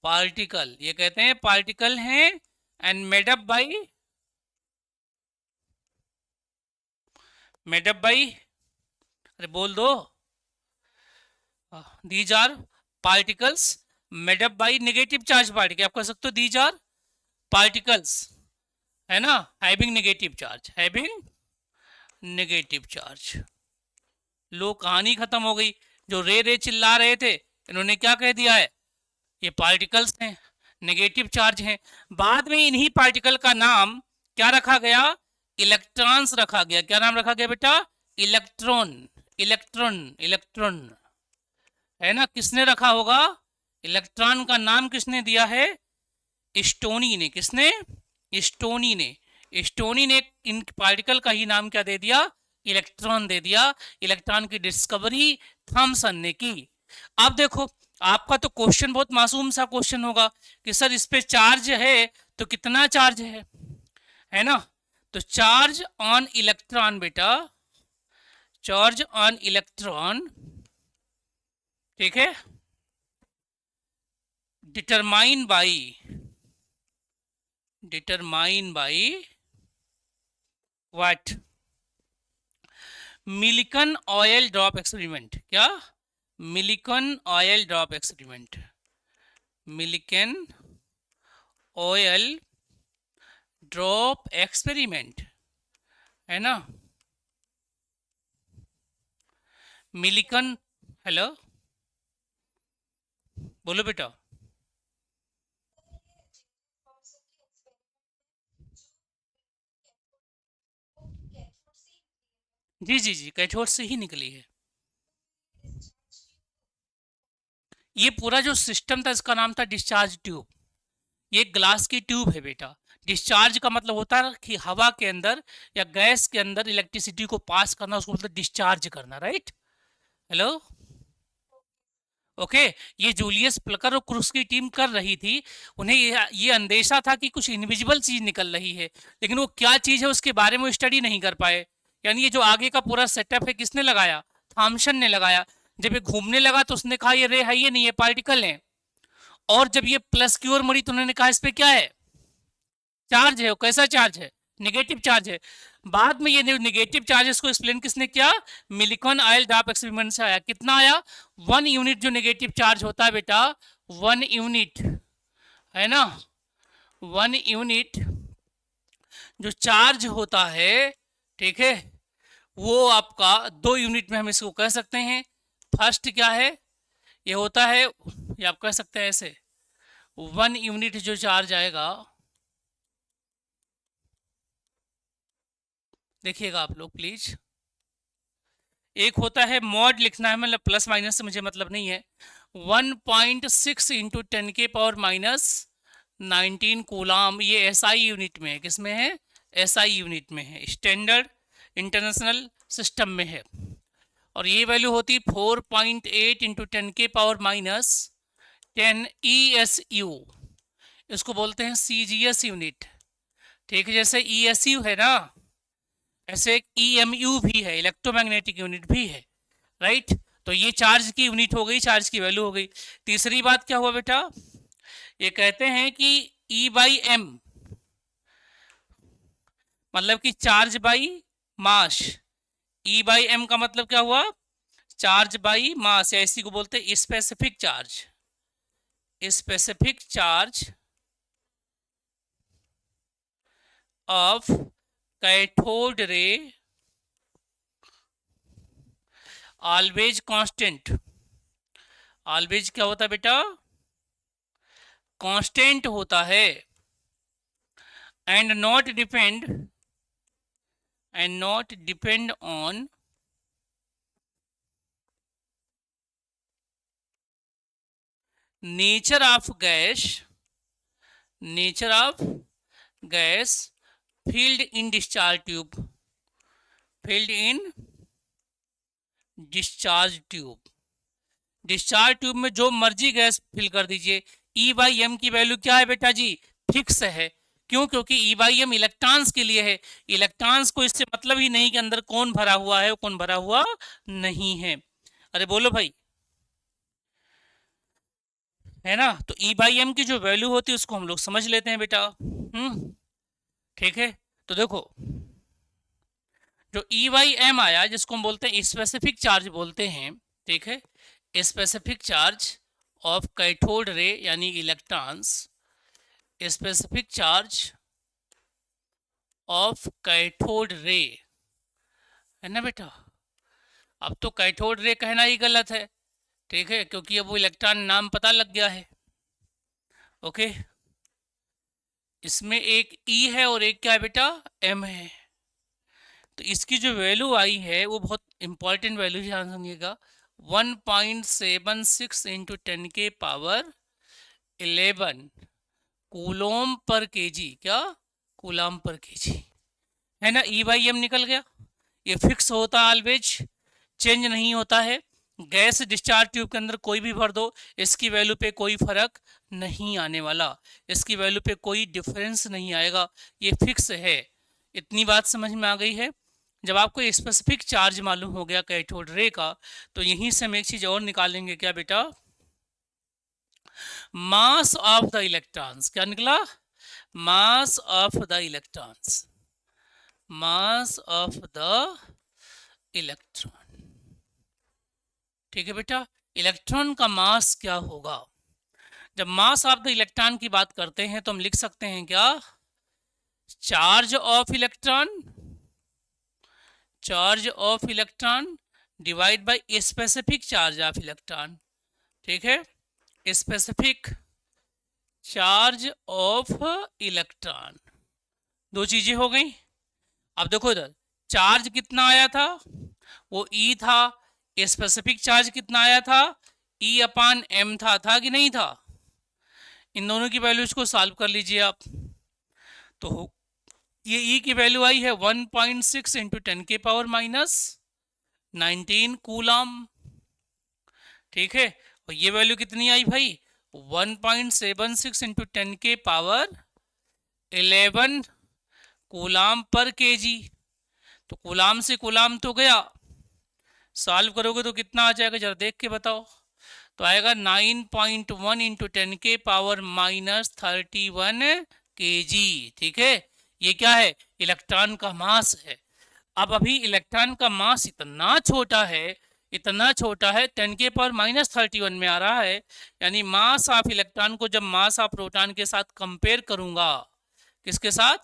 particle, ये कहते हैं पार्टिकल हैं, एंड मेडअप बाई, अरे बोल दो, these are particles made up by negative charge particle. आप कह सकते हो दीज आर पार्टिकल्स, है ना, having negative charge, having negative charge. लो, कहानी खत्म हो गई। जो रे रे चिल्ला रहे थे, इन्होंने क्या कह दिया है? ये पार्टिकल्स हैं, नेगेटिव चार्ज हैं। बाद में इन्हीं पार्टिकल का नाम क्या रखा गया? इलेक्ट्रॉन्स रखा गया। क्या नाम रखा गया बेटा? इलेक्ट्रॉन, इलेक्ट्रॉन, इलेक्ट्रॉन, है ना। किसने रखा होगा? इलेक्ट्रॉन का नाम किसने दिया है? स्टोनी ने। किसने? स्टोनी ने। स्टोनी ने इन पार्टिकल का ही नाम क्या दे दिया? इलेक्ट्रॉन दे दिया। इलेक्ट्रॉन की डिस्कवरी थॉमसन ने की। अब देखो, आपका तो क्वेश्चन बहुत मासूम सा क्वेश्चन होगा कि सर इस पे चार्ज है तो कितना चार्ज है ना। तो चार्ज ऑन इलेक्ट्रॉन बेटा, चार्ज ऑन इलेक्ट्रॉन, ठीक है, determine by what? Millikan oil drop experiment. क्या? Millikan oil drop experiment, Millikan oil drop experiment, है ना। मिलिकन, हेलो, बोलो बेटा। जी जी जी, कैथोड से ही निकली है। ये पूरा जो सिस्टम था इसका नाम था डिस्चार्ज ट्यूब। ये ग्लास की ट्यूब है बेटा। डिस्चार्ज का मतलब होता है कि हवा के अंदर या गैस के अंदर इलेक्ट्रिसिटी को पास करना, उसको मतलब डिस्चार्ज करना, राइट। Hello, okay. ये जूलियस प्लकर और क्रूक्स की टीम कर रही थी। उन्हें ये अंदेशा था कि कुछ इनविजिबल चीज निकल रही है, लेकिन वो क्या चीज है उसके बारे में वो स्टडी नहीं कर पाए। यानी ये जो आगे का पूरा सेटअप है किसने लगाया? थॉमसन ने लगाया। जब ये घूमने लगा तो उसने कहा ये रे है, ये नहीं है, पार्टिकल है। और जब ये प्लस की ओर मुड़ी तो उन्होंने कहा इस पे क्या है? चार्ज है। कैसा चार्ज है? नेगेटिव चार्ज है। बाद में ये नेगेटिव चार्जेस को एक्सप्लेन किसने किया? मिलिकॉन आयल डाप एक्सपेरिमेंट से आया। कितना आया? 1 यूनिट जो नेगेटिव चार्ज होता है बेटा, 1 यूनिट, है ना, 1 यूनिट जो चार्ज होता है, ठीक है, वो आपका 2 यूनिट में हम इसको कह सकते हैं। फर्स्ट क्या है? ये होता है, ये आप कह सकते हैं ऐसे, 1 यूनिट जो चार्ज आएगा, देखिएगा आप लोग प्लीज। एक होता है मॉड, लिखना है, मतलब प्लस माइनस से मुझे मतलब नहीं है। 1.6 इंटू 10⁻⁹ कूलाम, ये एसआई यूनिट में है। किसमें है? एसआई यूनिट में है, स्टैंडर्ड इंटरनेशनल सिस्टम में है। और ये वैल्यू होती 4.8 इंटू 10⁻⁻10 ESU, इसको बोलते हैं CGS यूनिट। ठीक है, जैसे ESU है ना, ऐसे एक EMU भी है, इलेक्ट्रोमैग्नेटिक यूनिट भी है, राइट। तो ये चार्ज की यूनिट हो गई, चार्ज की वैल्यू हो गई। तीसरी बात क्या हुआ बेटा? ये कहते हैं कि E/m, मतलब कि चार्ज बाई मास। E/m का मतलब क्या हुआ? चार्ज बाई मास, या इसी को बोलते हैं specific charge. Specific charge of cathode ray always constant. Always क्या होता है बेटा? कांस्टेंट होता है। And not depend on nature of gas field in discharge tube. Discharge tube में जो मर्जी गैस फिल कर दीजिए। E/m की वैल्यू क्या है बेटा जी? फिक्स है। क्यों? क्योंकि E/m इलेक्ट्रॉन्स के लिए है। इलेक्ट्रॉन्स को इससे मतलब ही नहीं कि अंदर कौन भरा हुआ है, कौन भरा हुआ नहीं है। अरे बोलो भाई, है ना। तो E/m की जो वैल्यू होती है उसको हम लोग समझ लेते हैं बेटा। ठीक है, तो देखो, जो E/m आया जिसको हम बोलते हैं स्पेसिफिक चार्ज बोलते हैं, ठीक है, specific charge of cathode ray यानी electrons, specific charge of cathode ray, है ना बेटा। अब तो कैथोड रे कहना ही गलत है, ठीक है, क्योंकि अब वो इलेक्ट्रॉन नाम पता लग गया है। ओके, इसमें एक E है और एक क्या है बेटा? M है। तो इसकी जो वैल्यू आई है वो बहुत इंपॉर्टेंट वैल्यू, ध्यान सुनिएगा। 1.76 इंटू 10⁻11 कूलोम पर केजी। क्या? कूलाम पर केजी, है ना। E/m निकल गया। ये फिक्स होता है, ऑलवेज चेंज नहीं होता है। गैस डिस्चार्ज ट्यूब के अंदर कोई भी भर दो, इसकी वैल्यू पे कोई फर्क नहीं आने वाला, इसकी वैल्यू पे कोई डिफरेंस नहीं आएगा, ये फिक्स है। इतनी बात समझ में आ गई है। जब आपको स्पेसिफिक चार्ज मालूम हो गया कैथोड रे का, तो यहीं से हम एक चीज और निकालेंगे। क्या बेटा? Mass of the electrons. क्या निकला? Mass of the electrons, mass of the electron. ठीक है बेटा, इलेक्ट्रॉन का मास क्या होगा? जब मास ऑफ द इलेक्ट्रॉन की बात करते हैं तो हम लिख सकते हैं क्या? Charge of electron, charge of electron divide by specific charge of electron. ठीक है, स्पेसिफिक चार्ज ऑफ इलेक्ट्रॉन, दो चीजें हो गई। अब देखो इधर चार्ज कितना आया था? वो E था। स्पेसिफिक चार्ज कितना आया था? E/m था कि नहीं था? इन दोनों की वैल्यूज को सॉल्व कर लीजिए आप। तो ये E की वैल्यू आई है 1.6 इंटू 10⁻⁻19 कूलम। ठीक है, और ये वैल्यू कितनी आई भाई, 1.76 इंटू 10 के पावर 11 कूलाम पर केजी। तो कूलाम से कूलाम तो गया, सॉल्व करोगे तो कितना आ जाएगा जरा देख के बताओ। तो आएगा 9.1 इंटू 10 के पावर -31 केजी। ठीक है, ये क्या है, इलेक्ट्रॉन का मास है। अब अभी इलेक्ट्रॉन का मास इतना छोटा है, इतना छोटा है, 10 के पावर -31 में आ रहा है। यानी मास ऑफ इलेक्ट्रॉन को जब मास ऑफ प्रोटॉन के साथ कंपेयर करूंगा, किसके साथ,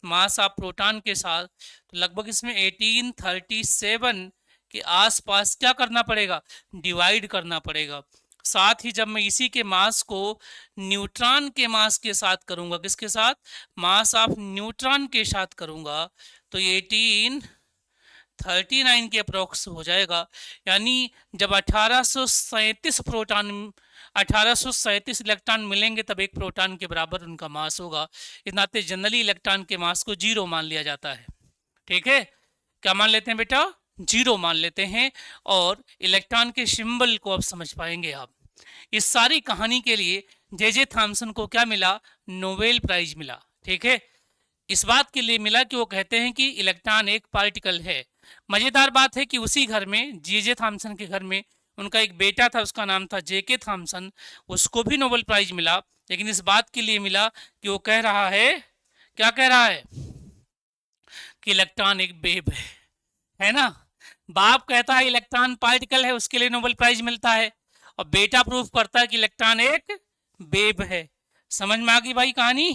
मास ऑफ प्रोटॉन के साथ, तो लगभग इसमें 1837 के आसपास क्या करना पड़ेगा, डिवाइड करना पड़ेगा। साथ ही जब मैं इसी के मास को न्यूट्रॉन के मास के साथ करूंगा, किसके साथ, मास ऑफ न्यूट्रॉन के साथ करूंगा, तो 1839 के अप्रोक्स हो जाएगा। यानी जब 1837 प्रोटॉन, 1837 इलेक्ट्रॉन मिलेंगे तब एक प्रोटॉन के बराबर उनका मास होगा। इस नाते जनरली इलेक्ट्रॉन के मास को 0 मान लिया जाता है। ठीक है, क्या मान लेते हैं बेटा, 0 मान लेते हैं। और इलेक्ट्रॉन के सिंबल को अब समझ पाएंगे आप। इस सारी कहानी के लिए जे थॉमसन को क्या मिला, नोबेल प्राइज मिला। ठीक है, इस बात के लिए मिला कि वो कहते हैं कि इलेक्ट्रॉन एक पार्टिकल है। मजेदार बात है कि उसी घर में, जे थॉमसन के घर में, उनका एक बेटा था, उसका नाम था जेके थॉमसन, उसको भी नोबेल प्राइज मिला। लेकिन इस बात के लिए मिला कि वो कह रहा है, क्या कह रहा है, कि इलेक्ट्रॉन एक बेब है ना। बाप कहता है इलेक्ट्रॉन पार्टिकल है, उसके लिए नोबेल प्राइज मिलता है, और बेटा प्रूफ करता है कि इलेक्ट्रॉन एक बेब है। समझ में आ गई भाई कहानी,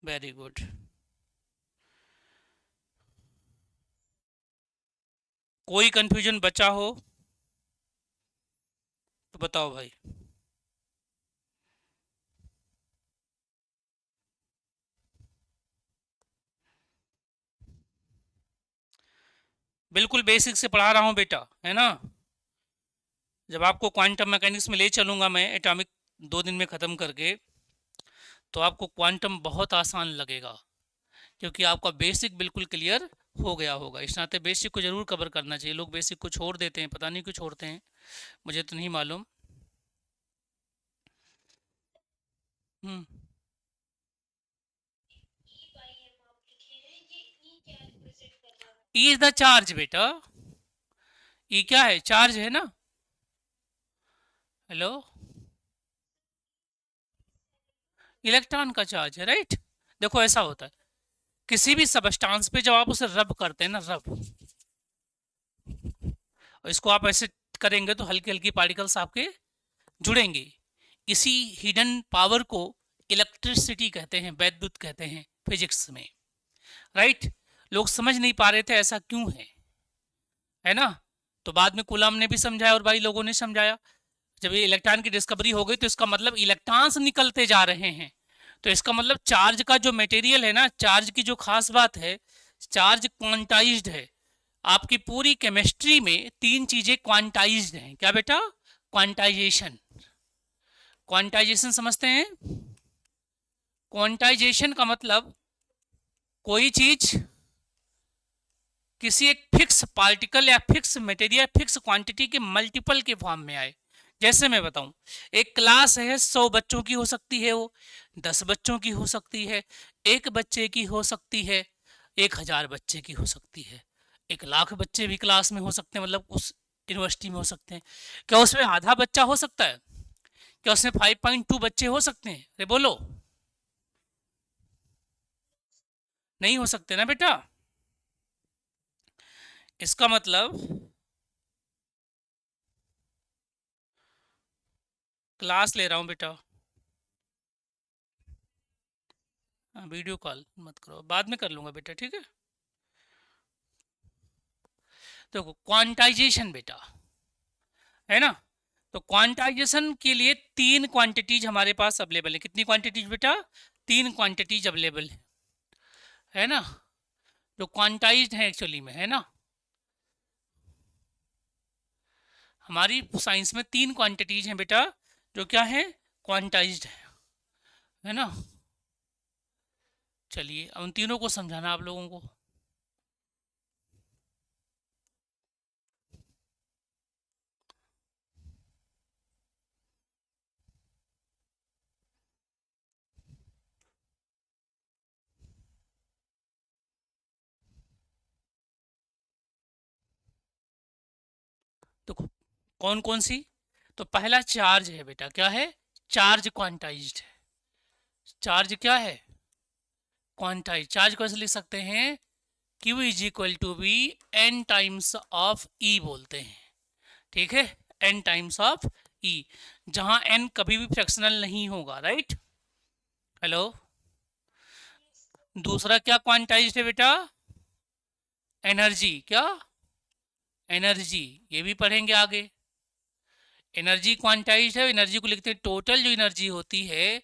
वेरी गुड। कोई कंफ्यूजन बचा हो तो बताओ भाई। बिल्कुल बेसिक से पढ़ा रहा हूँ बेटा, है ना। जब आपको क्वांटम मैकेनिक्स में ले चलूंगा मैं एटॉमिक 2 दिन में ख़त्म करके, तो आपको क्वांटम बहुत आसान लगेगा, क्योंकि आपका बेसिक बिल्कुल क्लियर हो गया होगा। इस नाते बेसिक को ज़रूर कवर करना चाहिए। लोग बेसिक को छोड़ देते हैं, पता नहीं क्यों छोड़ते हैं, मुझे तो नहीं मालूम। हम्म, ई इज द चार्ज बेटा, ई क्या है, चार्ज है ना। हेलो, इलेक्ट्रॉन का चार्ज है, राइट। देखो ऐसा होता है, किसी भी सबस्टांस पे जब आप उसे रब करते हैं ना, रब, और इसको आप ऐसे करेंगे तो हल्की हल्की पार्टिकल्स आपके जुड़ेंगे। इसी हिडन पावर को इलेक्ट्रिसिटी कहते हैं, वैद्युत कहते हैं फिजिक्स में, राइट। लोग समझ नहीं पा रहे थे ऐसा क्यों है ना। तो बाद में कूलम ने भी समझाया और भाई लोगों ने समझाया। जब ये इलेक्ट्रॉन की डिस्कवरी हो गई तो इसका मतलब इलेक्ट्रॉन्स निकलते जा रहे हैं। तो इसका मतलब चार्ज का जो मटेरियल है ना, चार्ज की जो खास बात है, चार्ज क्वांटाइज्ड है। आपकी पूरी केमिस्ट्री में 3 चीजें क्वांटाइज्ड हैं। क्या बेटा, क्वांटाइजेशन, क्वांटाइजेशन समझते हैं। क्वांटाइजेशन का मतलब कोई चीज किसी एक फिक्स पार्टिकल या फिक्स मटेरियल, फिक्स क्वांटिटी के मल्टीपल के फॉर्म में आए। जैसे मैं बताऊं, एक क्लास है, 100 बच्चों की हो सकती है, वो 10 बच्चों की हो सकती है, एक बच्चे की हो सकती है, 1000 बच्चे की हो सकती है, 1 लाख बच्चे भी क्लास में हो सकते हैं, मतलब उस यूनिवर्सिटी में हो सकते हैं। क्या उसमें आधा बच्चा हो सकता है, क्या उसमें 5.2 बच्चे हो सकते हैं, अरे बोलो, नहीं हो सकते ना बेटा। इसका मतलब क्लास ले रहा हूं बेटा, वीडियो कॉल मत करो, बाद में कर लूंगा बेटा, ठीक है। देखो क्वांटाइजेशन बेटा, है ना। तो क्वांटाइजेशन के लिए 3 क्वांटिटीज हमारे पास अवेलेबल है। कितनी क्वांटिटीज बेटा, 3 क्वांटिटीज अवेलेबल है ना, जो क्वांटाइज्ड है एक्चुअली में, है ना। हमारी साइंस में 3 क्वांटिटीज हैं बेटा, जो क्या है, क्वांटाइज्ड है ना। चलिए अब उन तीनों को समझाना आप लोगों को। तो कौन कौन सी? तो पहला चार्ज है बेटा, क्या है? चार्ज क्वांटाइज्ड है। चार्ज क्या है? क्वांटाइज। चार्ज को ऐसे लिख सकते हैं, Q is equal to B N times of E बोलते हैं, ठीक है, एन टाइम्स ऑफ ई, जहां एन कभी भी फ्रैक्शनल नहीं होगा, राइट। हेलो। दूसरा क्या क्वांटाइज्ड है बेटा? एनर्जी। क्या? एनर्जी, ये भी पढ़ेंगे आगे। एनर्जी क्वांटाइज्ड है, एनर्जी को लिखते हैं, टोटल जो एनर्जी होती है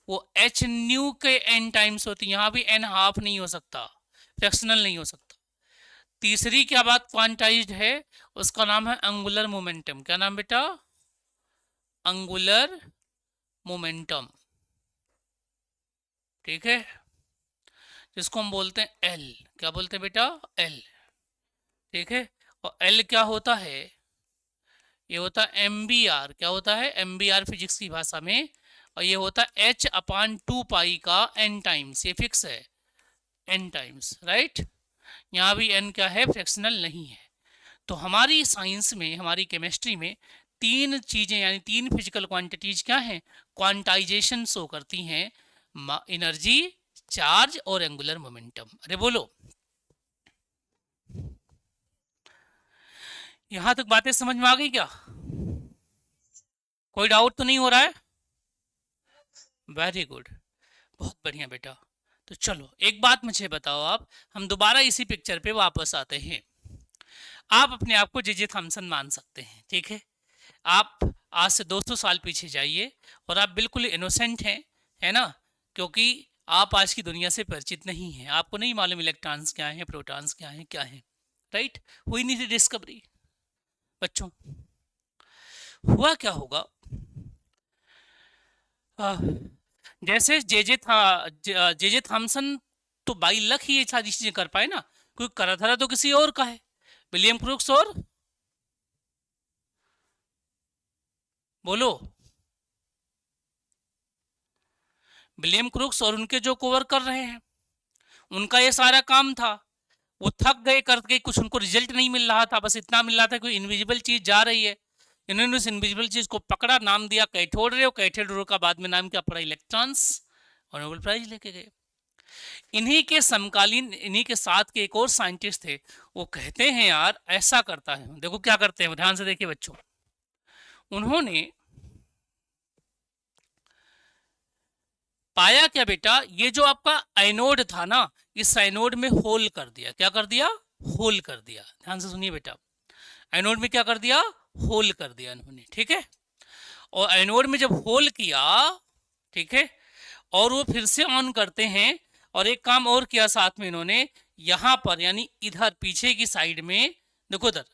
वो एच न्यू के एन टाइम्स होती है, यहां भी एन हाफ नहीं हो सकता, फ्रैक्शनल नहीं हो सकता। तीसरी क्या बात क्वांटाइज्ड है, उसका नाम है अंगुलर मोमेंटम। क्या नाम बेटा? अंगुलर मोमेंटम, ठीक है, जिसको हम बोलते हैं एल। क्या बोलते हैं बेटा? एल, ठीक है। और एल क्या होता है? ये होता है एम बी आर। क्या होता है? एम बी आर फिजिक्स की भाषा में। और ये होता है एच अपान 2 पाई का एन टाइम्स, ये फिक्स है, एन टाइम्स, राइट। यहाँ भी एन क्या है? फ्रैक्शनल नहीं है। तो हमारी साइंस में, हमारी केमिस्ट्री में तीन चीजें यानी तीन फिजिकल क्वांटिटीज क्या हैं? क्वांटाइजेशन शो करती हैं, एनर्जी, चार्ज और एंगुलर मोमेंटम। अरे बोलो, यहां तक बातें समझ में आ गई क्या? कोई डाउट तो नहीं हो रहा है? वेरी गुड, बहुत बढ़िया बेटा। तो चलो एक बात मुझे बताओ आप, हम दोबारा इसी पिक्चर पे वापस आते हैं। आप अपने आप को जे थॉमसन मान सकते हैं, ठीक है। आप आज से 200 साल पीछे जाइए और आप बिल्कुल इनोसेंट हैं, है ना, क्योंकि आप आज की दुनिया से परिचित नहीं हैं, आपको नहीं मालूम इलेक्ट्रॉन्स क्या हैं, प्रोटॉन्स क्या हैं, क्या हैं, राइट। हुई नहीं थी डिस्कवरी। बच्चों, हुआ क्या होगा, आ, जैसे जे जे थॉमसन तो बाई लक ही ये सारी चीजें कर पाए ना, क्योंकि करा धरा तो किसी और का है, विलियम क्रूक्स और, बोलो, विलियम क्रूक्स और उनके जो कोवर कर रहे हैं, उनका ये सारा काम था। वो थक गए करके, कुछ उनको रिजल्ट नहीं मिल रहा था, बस इतना मिल रहा था कि इनविजिबल चीज जा रही है। इन्होंने उस इनविजिबल चीज को पकड़ा, नाम दिया कैथोड रे, कैथोड रे का बाद में नाम क्या पड़ा? इलेक्ट्रॉन्स, और नोबेल प्राइज लेके गए। इन्हीं के समकालीन, इन्हीं के साथ के एक और साइंटिस्ट थे, वो कहते हैं यार ऐसा करता है, देखो क्या करते हैं, ध्यान से देखिए बच्चों। उन्होंने पाया क्या बेटा, ये जो आपका एनोड था ना, इस एनोड में होल कर दिया। क्या कर दिया? होल कर दिया। ध्यान से सुनिए बेटा, एनोड में क्या कर दिया? होल कर दिया इन्होंने, ठीक है। और एनोड में जब होल किया, ठीक है, और वो फिर से ऑन करते हैं, और एक काम और किया साथ में इन्होंने, यहां पर यानी इधर पीछे की साइड में, देखो इधर,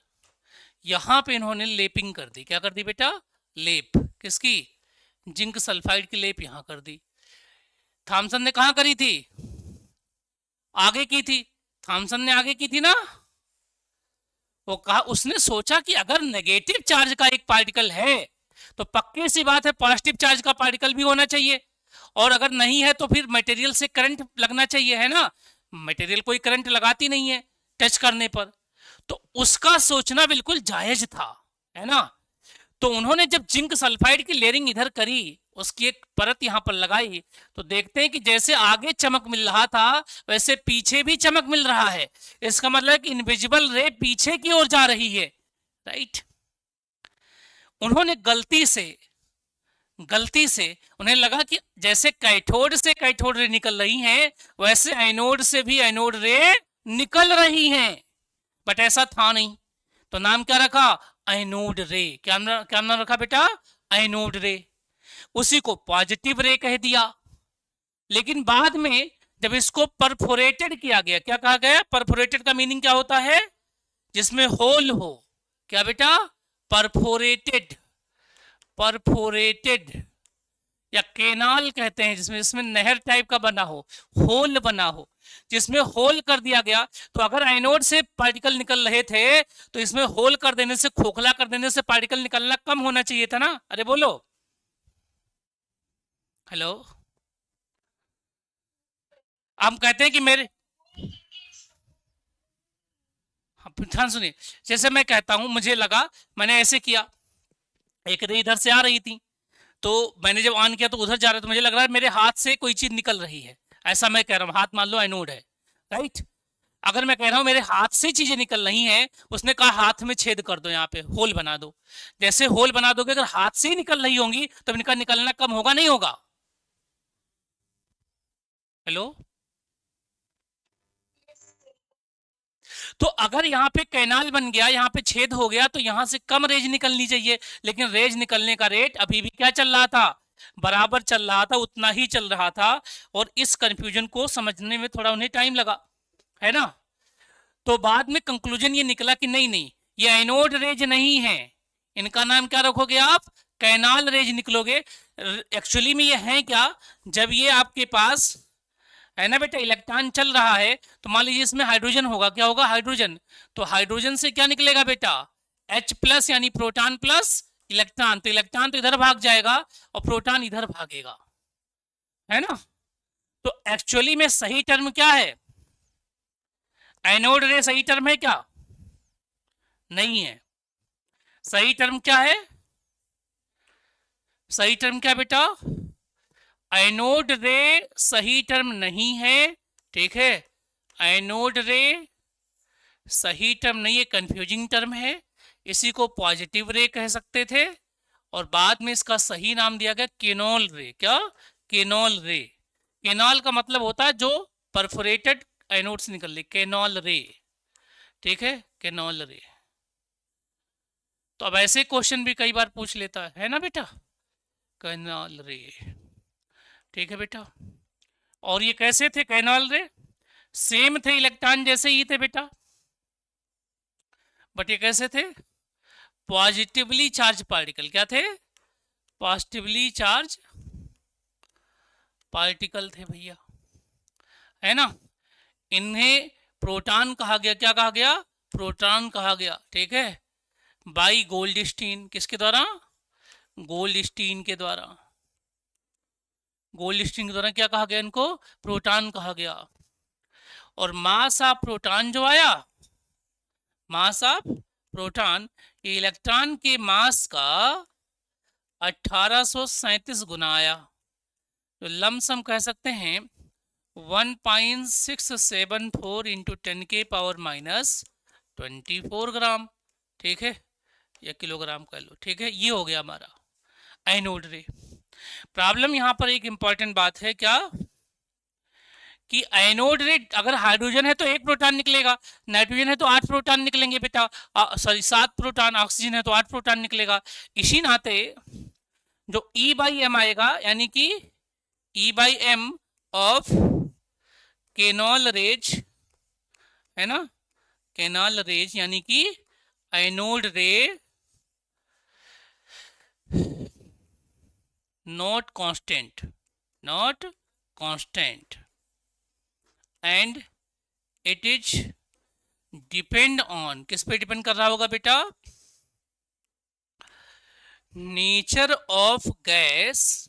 यहां पे इन्होंने लेपिंग कर दी। क्या कर दी बेटा? लेप, किसकी? जिंक सल्फाइड की लेप यहां कर दी। थॉमसन ने कहा करी थी? आगे की थी। थॉमसन ने आगे की थी ना। वो कहा, उसने सोचा कि अगर नेगेटिव चार्ज का एक पार्टिकल है तो पक्की सी बात है पॉजिटिव चार्ज का पार्टिकल भी होना चाहिए, और अगर नहीं है तो फिर मटेरियल से करंट लगना चाहिए, है ना। मटेरियल कोई करंट लगाती नहीं है टच करने पर, तो उसका सोचना बिल्कुल जायज था, है ना। तो उन्होंने जब जिंक सल्फाइड की लेयरिंग इधर करी, उसकी एक परत यहां पर लगाई, तो देखते हैं कि जैसे आगे चमक मिल रहा था वैसे पीछे भी चमक मिल रहा है। इसका मतलब कि इनविजिबल रे पीछे की ओर जा रही है, राइट। उन्होंने गलती से उन्हें लगा कि जैसे कैथोड से कैथोड रे निकल रही हैं, वैसे एनोड से भी एनोड रे निकल रही हैं, बट ऐसा था नहीं। तो नाम क्या रखा? एनोड रे। क्या नाम रखा बेटा? एनोड रे। उसी को पॉजिटिव रे कह दिया। लेकिन बाद में जब इसको परफोरेटेड किया गया, क्या कहा गया? परफोरेटेड का मीनिंग क्या होता है? जिसमें होल हो। क्या बेटा? परफोरेटेड, परफोरेटेड, या केनाल कहते हैं, जिसमें जिसमें नहर टाइप का बना हो, होल बना हो, जिसमें होल कर दिया गया। तो अगर एनोड से पार्टिकल निकल रहे थे तो इसमें होल कर देने से, खोखला कर देने से पार्टिकल निकलना कम होना चाहिए था ना। अरे बोलो, हेलो। हम कहते हैं कि मेरे, हाँ अब ध्यान सुनिए, जैसे मैं कहता हूं मुझे लगा, मैंने ऐसे किया, एक रे इधर से आ रही थी, तो मैंने जब ऑन किया तो उधर जा रहा है, तो मुझे लग रहा है मेरे हाथ से कोई चीज निकल रही है, ऐसा मैं कह रहा हूँ, हाथ मान लो एनोड है, राइट। अगर मैं कह रहा हूं मेरे हाथ से चीजें निकल रही हैं, उसने कहा हाथ में छेद कर दो, यहाँ पे होल बना दो। जैसे होल बना दोगे, अगर हाथ से ही निकल रही होंगी तो इनका निकलना कम होगा नहीं होगा? हेलो। तो अगर यहाँ पे कैनाल बन गया, यहाँ पे छेद हो गया, तो यहाँ से कम रेज निकलनी चाहिए, लेकिन रेज निकलने का रेट अभी भी क्या चल रहा था, बराबर चल रहा था, उतना ही चल रहा था। और इस कंफ्यूजन को समझने में थोड़ा उन्हें टाइम लगा, है ना। तो बाद में कंक्लूजन ये निकला कि नहीं नहीं, ये एनोड रेज नहीं है, इनका नाम क्या रखोगे आप, कैनाल रेज निकलोगे। एक्चुअली में ये है क्या, जब ये आपके पास है ना बेटा इलेक्ट्रॉन चल रहा है, तो मान लीजिए इसमें हाइड्रोजन होगा, क्या होगा, हाइड्रोजन। तो हाइड्रोजन से क्या निकलेगा बेटा, H प्लस, यानी प्रोटॉन प्लस इलेक्ट्रॉन, तो इलेक्ट्रॉन तो इधर भाग जाएगा और प्रोटॉन इधर भागेगा, है ना। तो एक्चुअली में सही टर्म क्या है, एनोड रे सही टर्म है क्या, नहीं है। सही टर्म क्या है, सही टर्म क्या बेटा, एनोड रे सही टर्म नहीं है, ठीक है। एनोड रे सही टर्म नहीं है, कंफ्यूजिंग टर्म है, इसी को पॉजिटिव रे कह सकते थे, और बाद में इसका सही नाम दिया गया केनोल रे। क्या, केनोल रे। केनॉल का मतलब होता है जो परफोरेटेड एनोड से निकल रही, केनॉल रे, ठीक है, केनॉल रे। तो अब ऐसे क्वेश्चन भी कई बार पूछ लेता है ना बेटा, केनॉल रे, ठीक है बेटा। और ये कैसे थे केनॉल रे, सेम थे, इलेक्ट्रॉन जैसे ही थे बेटा, बट ये कैसे थे, पॉजिटिवली चार्ज पार्टिकल, क्या थे, पॉजिटिवली चार्ज पार्टिकल थे भैया, है ना। इन्हें प्रोटॉन कहा गया, क्या कहा गया, प्रोटॉन कहा गया, ठीक है, बाई गोल्डस्टीन, किसके द्वारा, गोल्डस्टीन के द्वारा, गोल्डस्टीन के द्वारा क्या कहा गया, इनको प्रोटॉन कहा गया। और मास ऑफ प्रोटॉन जो आया, मास ऑफ प्रोटॉन, ये इलेक्ट्रॉन के मास का 1837 गुना आया, तो लमसम कह सकते हैं 1.674 इंटू 10⁻⁻24 ग्राम, ठीक है, या किलोग्राम कह लो, ठीक है। ये हो गया हमारा एनोड रे। प्रॉब्लम यहाँ पर एक इंपॉर्टेंट बात है क्या, कि एनोड रे अगर हाइड्रोजन है तो एक प्रोटॉन निकलेगा, नाइट्रोजन है तो 8 प्रोटॉन निकलेंगे बेटा, सॉरी 7 प्रोटॉन, ऑक्सीजन है तो 8 प्रोटॉन निकलेगा। इसी नाते जो E बाई एम आएगा, यानी कि E by M of canal rays, है ना, केनॉल रेज, यानी कि anode ray not constant, not constant, and it is depend on, किस पे डिपेंड कर रहा होगा बेटा, nature of gas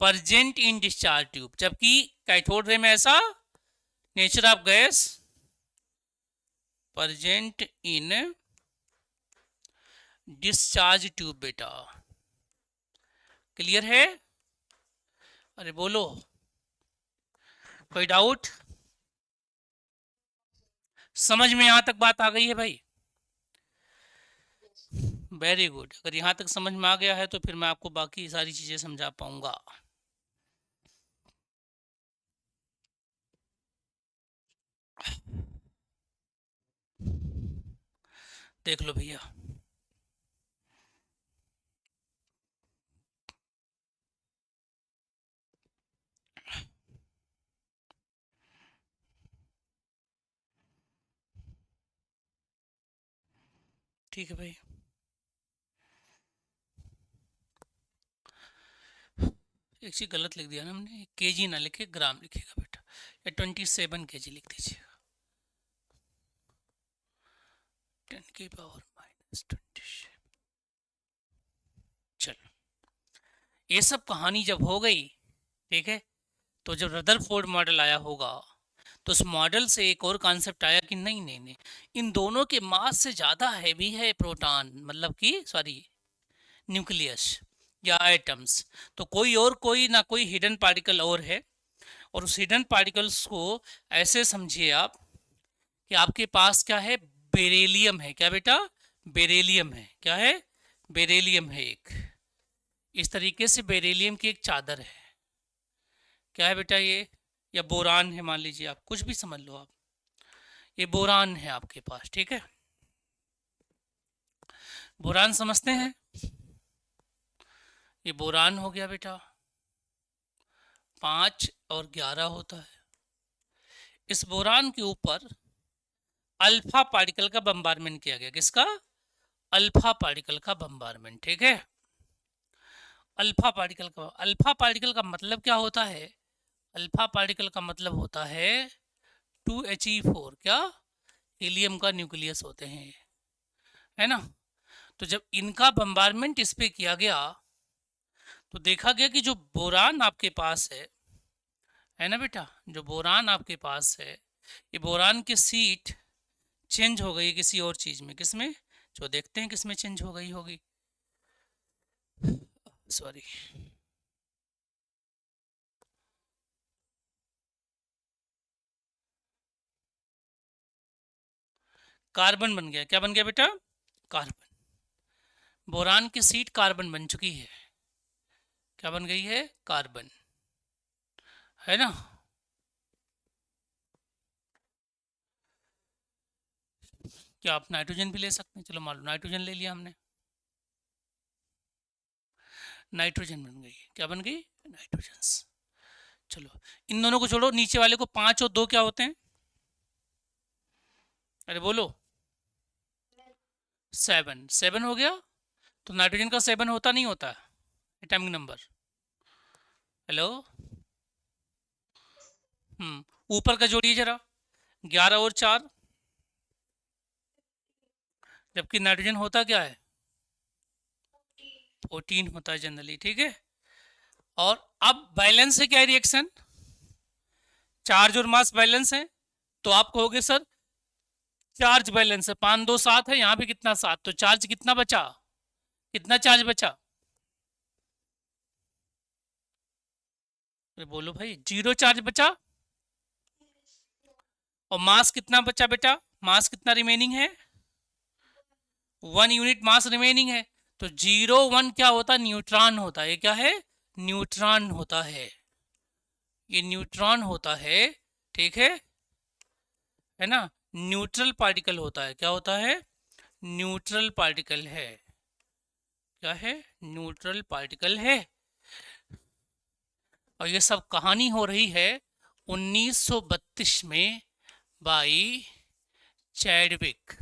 present in discharge tube, जबकि कैथोड रे में ऐसा nature of gas present in discharge tube बेटा, क्लियर है, अरे बोलो, कोई डाउट, समझ में यहां तक बात आ गई है भाई, वेरी गुड। अगर यहां तक समझ में आ गया है तो फिर मैं आपको बाकी सारी चीजें समझा पाऊंगा। देख लो भैया, ठीक है भाई, एक चीज गलत लिख दिया ना हमने, केजी ना लिखे ग्राम लिखेगा बेटा, या 27 केजी लिख दीजिएगा, 10⁻⁻27। चलो, ये सब कहानी जब हो गई, ठीक है, तो जब रदरफोर्ड मॉडल आया होगा, तो उस मॉडल से एक और कॉन्सेप्ट आया कि नहीं नहीं नहीं, इन दोनों के मास से ज़्यादा हैवी है प्रोटॉन, मतलब कि सॉरी न्यूक्लियस या एटम्स। तो कोई ना कोई हिडन पार्टिकल और है, और उस हिडन पार्टिकल्स को ऐसे समझिए आप कि आपके पास क्या है, बेरेलियम है। क्या बेटा? बेरेलियम है। क्या है? बेरेलियम है एक। इस तरीके से बेरेलियम की एक चादर है। क्या है बेटा ये? या बोरान है, मान लीजिए, आप कुछ भी समझ लो आप, ये बोरान है आपके पास। ठीक है, बोरान समझते हैं? ये बोरान हो गया बेटा, 5 और 11 होता है। इस बोरान के ऊपर अल्फा पार्टिकल का बम्बारमेंट किया गया। किसका? अल्फा पार्टिकल का बम्बारमेंट। ठीक है, अल्फा पार्टिकल का मतलब क्या होता है? अल्फा पार्टिकल का मतलब होता है 2He4। क्या? हीलियम का न्यूक्लियस होते हैं, है ना। तो जब इनका बम्बारमेंट इस पे किया गया तो देखा गया कि जो बोरान आपके पास है ना बेटा, जो बोरान आपके पास है, ये बोरान की सीट चेंज हो गई किसी और चीज में। किसमें? जो देखते हैं किसमें चेंज हो गई होगी, सॉरी, कार्बन बन गया। क्या बन गया बेटा? कार्बन। बोरान की सीट कार्बन बन चुकी है। क्या बन गई है? कार्बन, है ना। क्या आप नाइट्रोजन भी ले सकते हैं? चलो मान लो नाइट्रोजन ले लिया हमने, नाइट्रोजन बन गई। क्या बन गई? नाइट्रोजन। चलो इन दोनों को छोड़ो, नीचे वाले को 5 और 2 क्या होते हैं? अरे बोलो। 7। 7 हो गया। तो नाइट्रोजन का 7 होता नहीं होता एटॉमिक नंबर? हेलो। ऊपर का जोड़िए जरा, 11 और 4, जबकि नाइट्रोजन होता क्या है? 14 होता है जनरली। ठीक है, और अब बैलेंस है क्या रिएक्शन? चार्ज और मास बैलेंस है, तो आप कहोगे सर चार्ज बैलेंस है, 5 2 7 है, यहाँ पे कितना 7, तो चार्ज कितना बचा? कितना चार्ज बचा? अरे बोलो भाई, 0 चार्ज बचा। और मास कितना बचा बेटा? मास कितना रिमेनिंग है? 1 यूनिट मास रिमेनिंग है। तो 0 1 क्या होता है? न्यूट्रॉन होता है। ये क्या है? न्यूट्रॉन होता है। ये न्यूट्रॉन होता है। ठीक है ना। न्यूट्रल पार्टिकल होता है। क्या होता है? न्यूट्रल पार्टिकल है। क्या है? न्यूट्रल पार्टिकल है। और ये सब कहानी हो रही है 1932 में बाई चैडविक।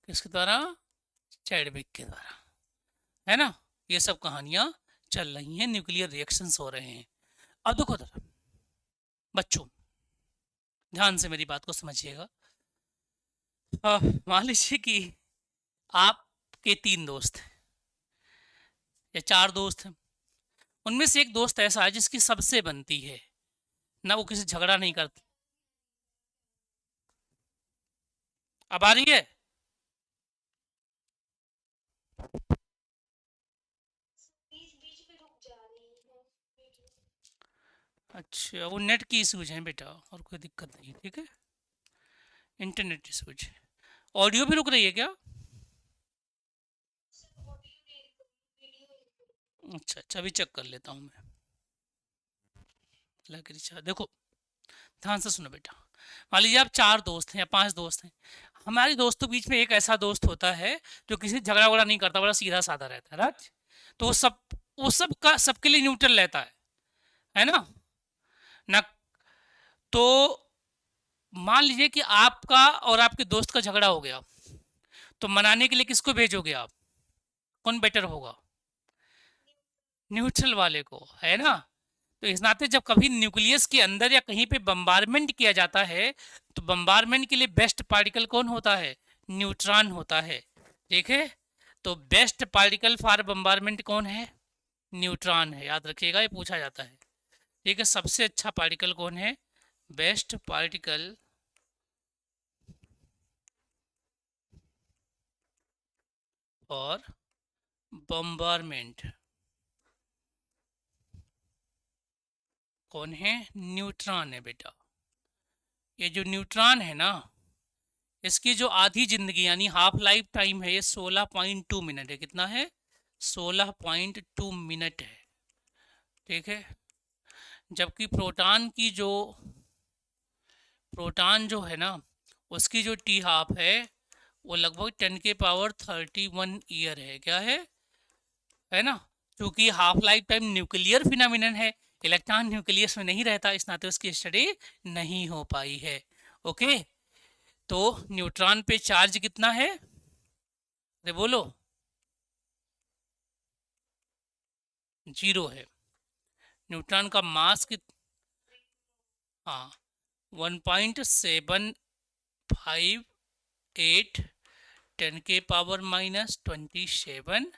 किसके द्वारा? चैडविक के द्वारा, है ना। ये सब कहानियां चल रही हैं, न्यूक्लियर रिएक्शंस हो रहे हैं। अब देखो जरा बच्चों, ध्यान से मेरी बात को समझिएगा। मान लीजिए कि आपके 3 दोस्त हैं या 4 दोस्त हैं। उनमें से एक दोस्त ऐसा है जिसकी सबसे बनती है ना, वो किसी झगड़ा नहीं करती। अब आ रही है? अच्छा, वो नेट की इशूज हैं बेटा, और कोई दिक्कत नहीं। ठीक है, इंटरनेट इशूज। ऑडियो भी रुक रही है क्या? अच्छा अच्छा, अभी चेक कर लेता हूँ मैं। देखो ध्यान से सुनो बेटा। मान लीजिए आप 4 दोस्त हैं या 5 दोस्त हैं। हमारे दोस्तों के बीच में एक ऐसा दोस्त होता है जो किसी झगड़ा वगड़ा नहीं करता, बड़ा सीधा साधा रहता है, राइट। तो वो सब का सबके लिए न्यूट्रल रहता है ना। ना, तो मान लीजिए कि आपका और आपके दोस्त का झगड़ा हो गया, तो मनाने के लिए किसको भेजोगे आप? कौन बेटर होगा? न्यूट्रल वाले को, है ना। तो इस नाते जब कभी न्यूक्लियस के अंदर या कहीं पे बम्बारमेंट किया जाता है, तो बम्बारमेंट के लिए बेस्ट पार्टिकल कौन होता है? न्यूट्रॉन होता है। ठीक है, तो बेस्ट पार्टिकल फॉर बम्बारमेंट कौन है? न्यूट्रॉन है। याद रखिएगा, ये पूछा जाता है। ठीक है, सबसे अच्छा पार्टिकल कौन है? बेस्ट पार्टिकल और बम्बारमेंट कौन है? न्यूट्रॉन है बेटा। ये जो न्यूट्रॉन है ना, इसकी जो आधी जिंदगी यानी हाफ लाइफ टाइम है ये 16.2 मिनट है। कितना है? 16.2 मिनट है। ठीक है। जबकि प्रोटॉन जो है ना, उसकी जो टी हाफ है वो लगभग 10 के पावर 31 ईयर है। क्या है ना? क्योंकि half life time nuclear phenomenon है, इलेक्ट्रॉन न्यूक्लियस में नहीं रहता, इस नाते उसकी स्टडी नहीं हो पाई है। ओके। तो न्यूट्रॉन पे चार्ज कितना है? अरे बोलो। 0 है। न्यूट्रॉन का मास कित हाँ, 1.758 10 के पावर -27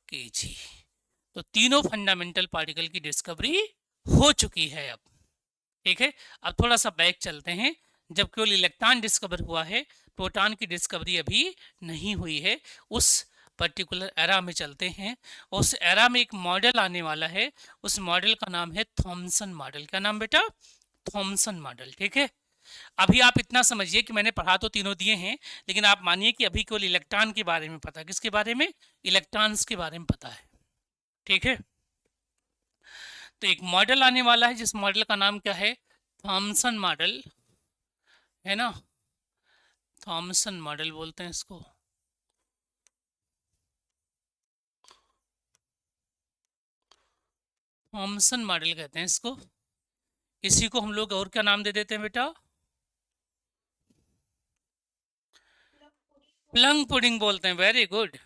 kg। तो तीनों फंडामेंटल पार्टिकल की डिस्कवरी हो चुकी है अब। ठीक है। अब थोड़ा सा बैक चलते हैं। जब केवल इलेक्ट्रॉन डिस्कवर हुआ है, प्रोटॉन की डिस्कवरी अभी नहीं हुई है। उस पर्टिकुलर एरा में चलते हैं। उस एरा में एक मॉडल आने वाला है। उस मॉडल का नाम है थॉमसन मॉडल। क्या नाम बेटा? Thompson model. ठीक है। अभी आप इतना समझिए कि मैंने पढ़ा तो तीनों दिए हैं, लेकिन आप मानिए कि अभी केवल इलेक्ट्रॉन के बारे में पता है। किसके बारे में? इलेक्ट्रॉन्स के बारे में पता है। ठीक है। तो एक मॉडल आने वाला है जिस मॉडल का नाम क्या है? थॉमसन मॉडल है ना। थॉमसन मॉडल बोलते हैं इसको। थॉमसन मॉडल कहते हैं इसको। इसी को हम लोग और क्या नाम दे देते हैं बेटा? प्लम पुडिंग बोलते हैं। Very good.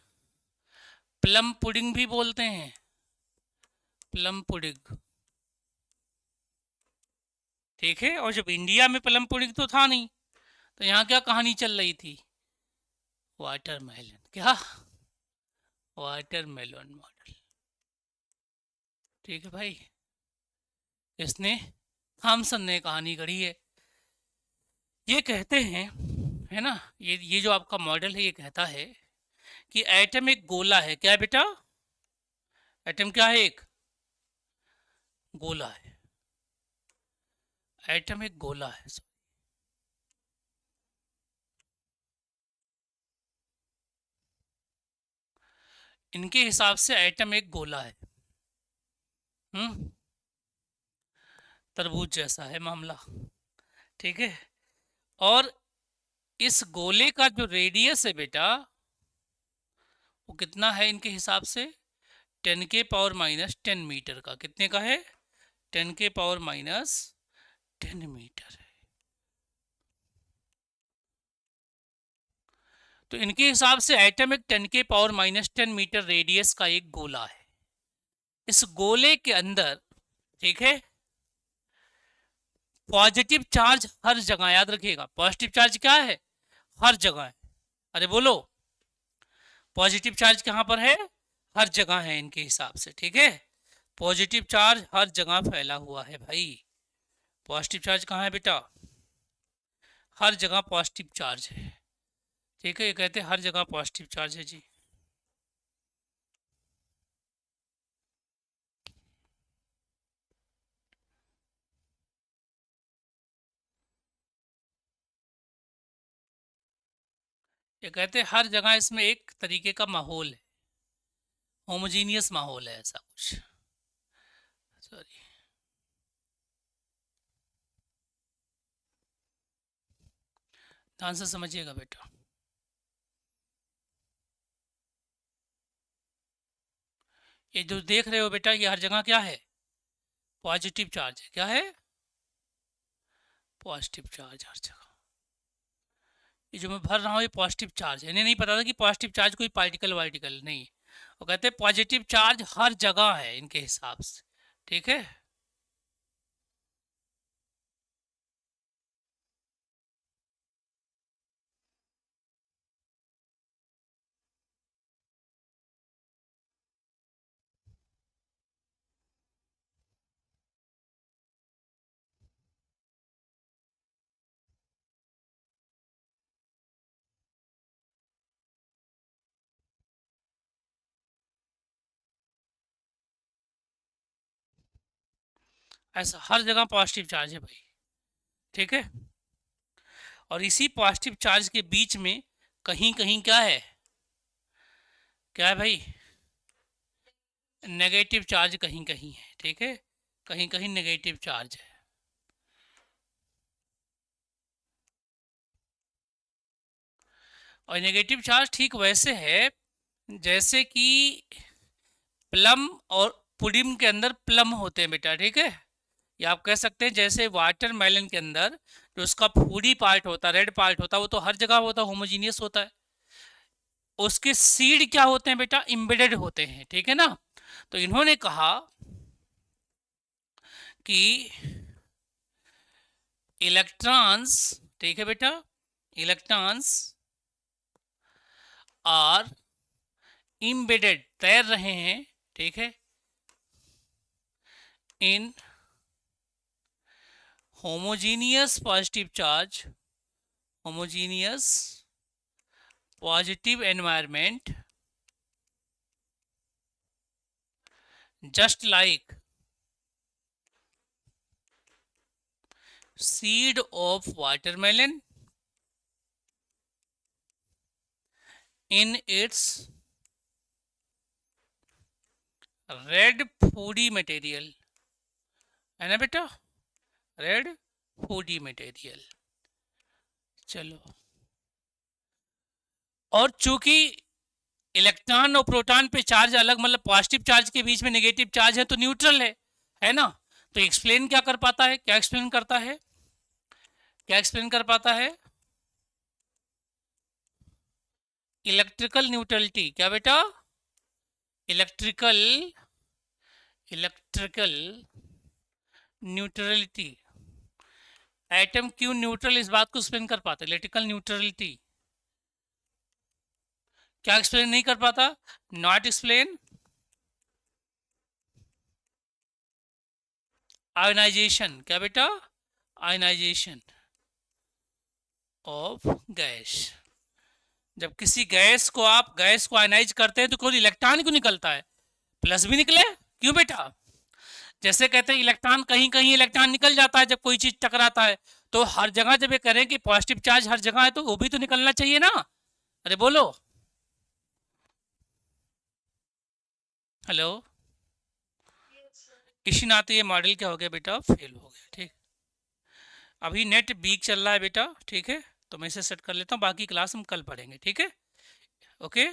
प्लम पुडिंग भी बोलते हैं। Plum pudding. ठीक है। और जब इंडिया में प्लम पुडिंग तो था नहीं, तो यहाँ क्या कहानी चल रही थी? वाटरमेलन। क्या? Watermelon model. ठीक है भाई। इसने थॉमसन ने कहानी गढ़ी है। ये कहते हैं, है ना, ये जो आपका मॉडल है ये कहता है कि एटम एक गोला है। क्या है बेटा? एटम क्या है? एक गोला है। एटम एक गोला है। इनके हिसाब से एटम एक गोला है। हम्म। तरबूज जैसा है मामला। ठीक है। और इस गोले का जो रेडियस है बेटा, वो कितना है इनके हिसाब से? 10 के पावर -10 मीटर का। कितने का है? 10 के पावर -10 मीटर है। तो इनके हिसाब से एटम एक 10 के पावर -10 मीटर रेडियस का एक गोला है। इस गोले के अंदर, ठीक है, पॉजिटिव चार्ज हर जगह, याद रखिएगा, पॉजिटिव चार्ज क्या है? हर जगह है। अरे बोलो। पॉजिटिव चार्ज कहाँ पर है? हर जगह है इनके हिसाब से। ठीक है। पॉजिटिव चार्ज हर जगह फैला हुआ है भाई। पॉजिटिव चार्ज कहाँ है बेटा? हर जगह पॉजिटिव चार्ज है। ठीक है। ये कहते हैं हर जगह पॉजिटिव चार्ज है जी। ये कहते हैं हर जगह इसमें एक तरीके का माहौल है, होमोजीनियस माहौल है ऐसा कुछ। सॉरी। ध्यान से समझिएगा बेटा। ये जो देख रहे हो बेटा, ये हर जगह क्या है? पॉजिटिव चार्ज है। क्या है? पॉजिटिव चार्ज हर जगह। ये जो मैं भर रहा हूँ ये पॉजिटिव चार्ज है। इन्हें नहीं पता था कि पॉजिटिव चार्ज कोई पार्टिकल वार्टिकल नहीं। वो कहते हैं पॉजिटिव चार्ज हर जगह है इनके हिसाब से। ठीक है। ऐसा हर जगह पॉजिटिव चार्ज है भाई, ठीक है। और इसी पॉजिटिव चार्ज के बीच में कहीं कहीं क्या है, क्या है भाई, नेगेटिव चार्ज कहीं कहीं है, ठीक है, कहीं कहीं नेगेटिव चार्ज है। और नेगेटिव चार्ज ठीक वैसे है जैसे कि प्लम और पुडिंग के अंदर प्लम होते हैं बेटा, ठीक है। या आप कह सकते हैं जैसे वाटरमेलन के अंदर जो उसका फूडी पार्ट होता है, रेड पार्ट होता है, वो तो हर जगह होता है, होमोजीनियस होता है। उसके सीड क्या होते हैं बेटा, इम्बेडेड होते हैं, ठीक है ना। तो इन्होंने कहा कि इलेक्ट्रॉन्स, ठीक है बेटा, इलेक्ट्रॉन्स आर इम्बेडेड, तैर रहे हैं, ठीक है, in homogeneous positive charge, homogeneous positive environment, just like seed of watermelon in its red foody material, है ना बेटा, रेड foody material। चलो, और चूंकि इलेक्ट्रॉन और प्रोटॉन पे चार्ज अलग, मतलब पॉजिटिव चार्ज के बीच में नेगेटिव चार्ज है तो न्यूट्रल है ना। तो एक्सप्लेन क्या कर पाता है, क्या एक्सप्लेन करता है, क्या एक्सप्लेन कर पाता है, इलेक्ट्रिकल न्यूट्रलिटी, क्या बेटा, इलेक्ट्रिकल, इलेक्ट्रिकल न्यूट्रलिटी। एटम क्यों न्यूट्रल, इस बात को एक्सप्लेन कर पाता है, इलेक्ट्रिकल न्यूट्रलिटी। क्या एक्सप्लेन नहीं कर पाता, नॉट एक्सप्लेन आयोनाइजेशन, क्या बेटा, आयोनाइजेशन ऑफ गैस। जब किसी गैस को आयनाइज करते हैं तो केवल इलेक्ट्रॉन क्यों निकलता है, प्लस भी निकले, क्यों बेटा। जैसे कहते हैं इलेक्ट्रॉन कहीं कहीं इलेक्ट्रॉन निकल जाता है जब कोई चीज टकराता है, तो हर जगह जब ये करें कि पॉजिटिव चार्ज हर जगह है तो वो भी तो निकलना चाहिए ना। अरे बोलो, हेलो। इसी नाते ये मॉडल क्या हो गया बेटा, फेल हो गया, ठीक। अभी नेट वीक चल रहा है बेटा, ठीक है, तो मैं इसे सेट कर लेता हूँ, बाकी क्लास हम कल पढ़ेंगे, ठीक है, ओके।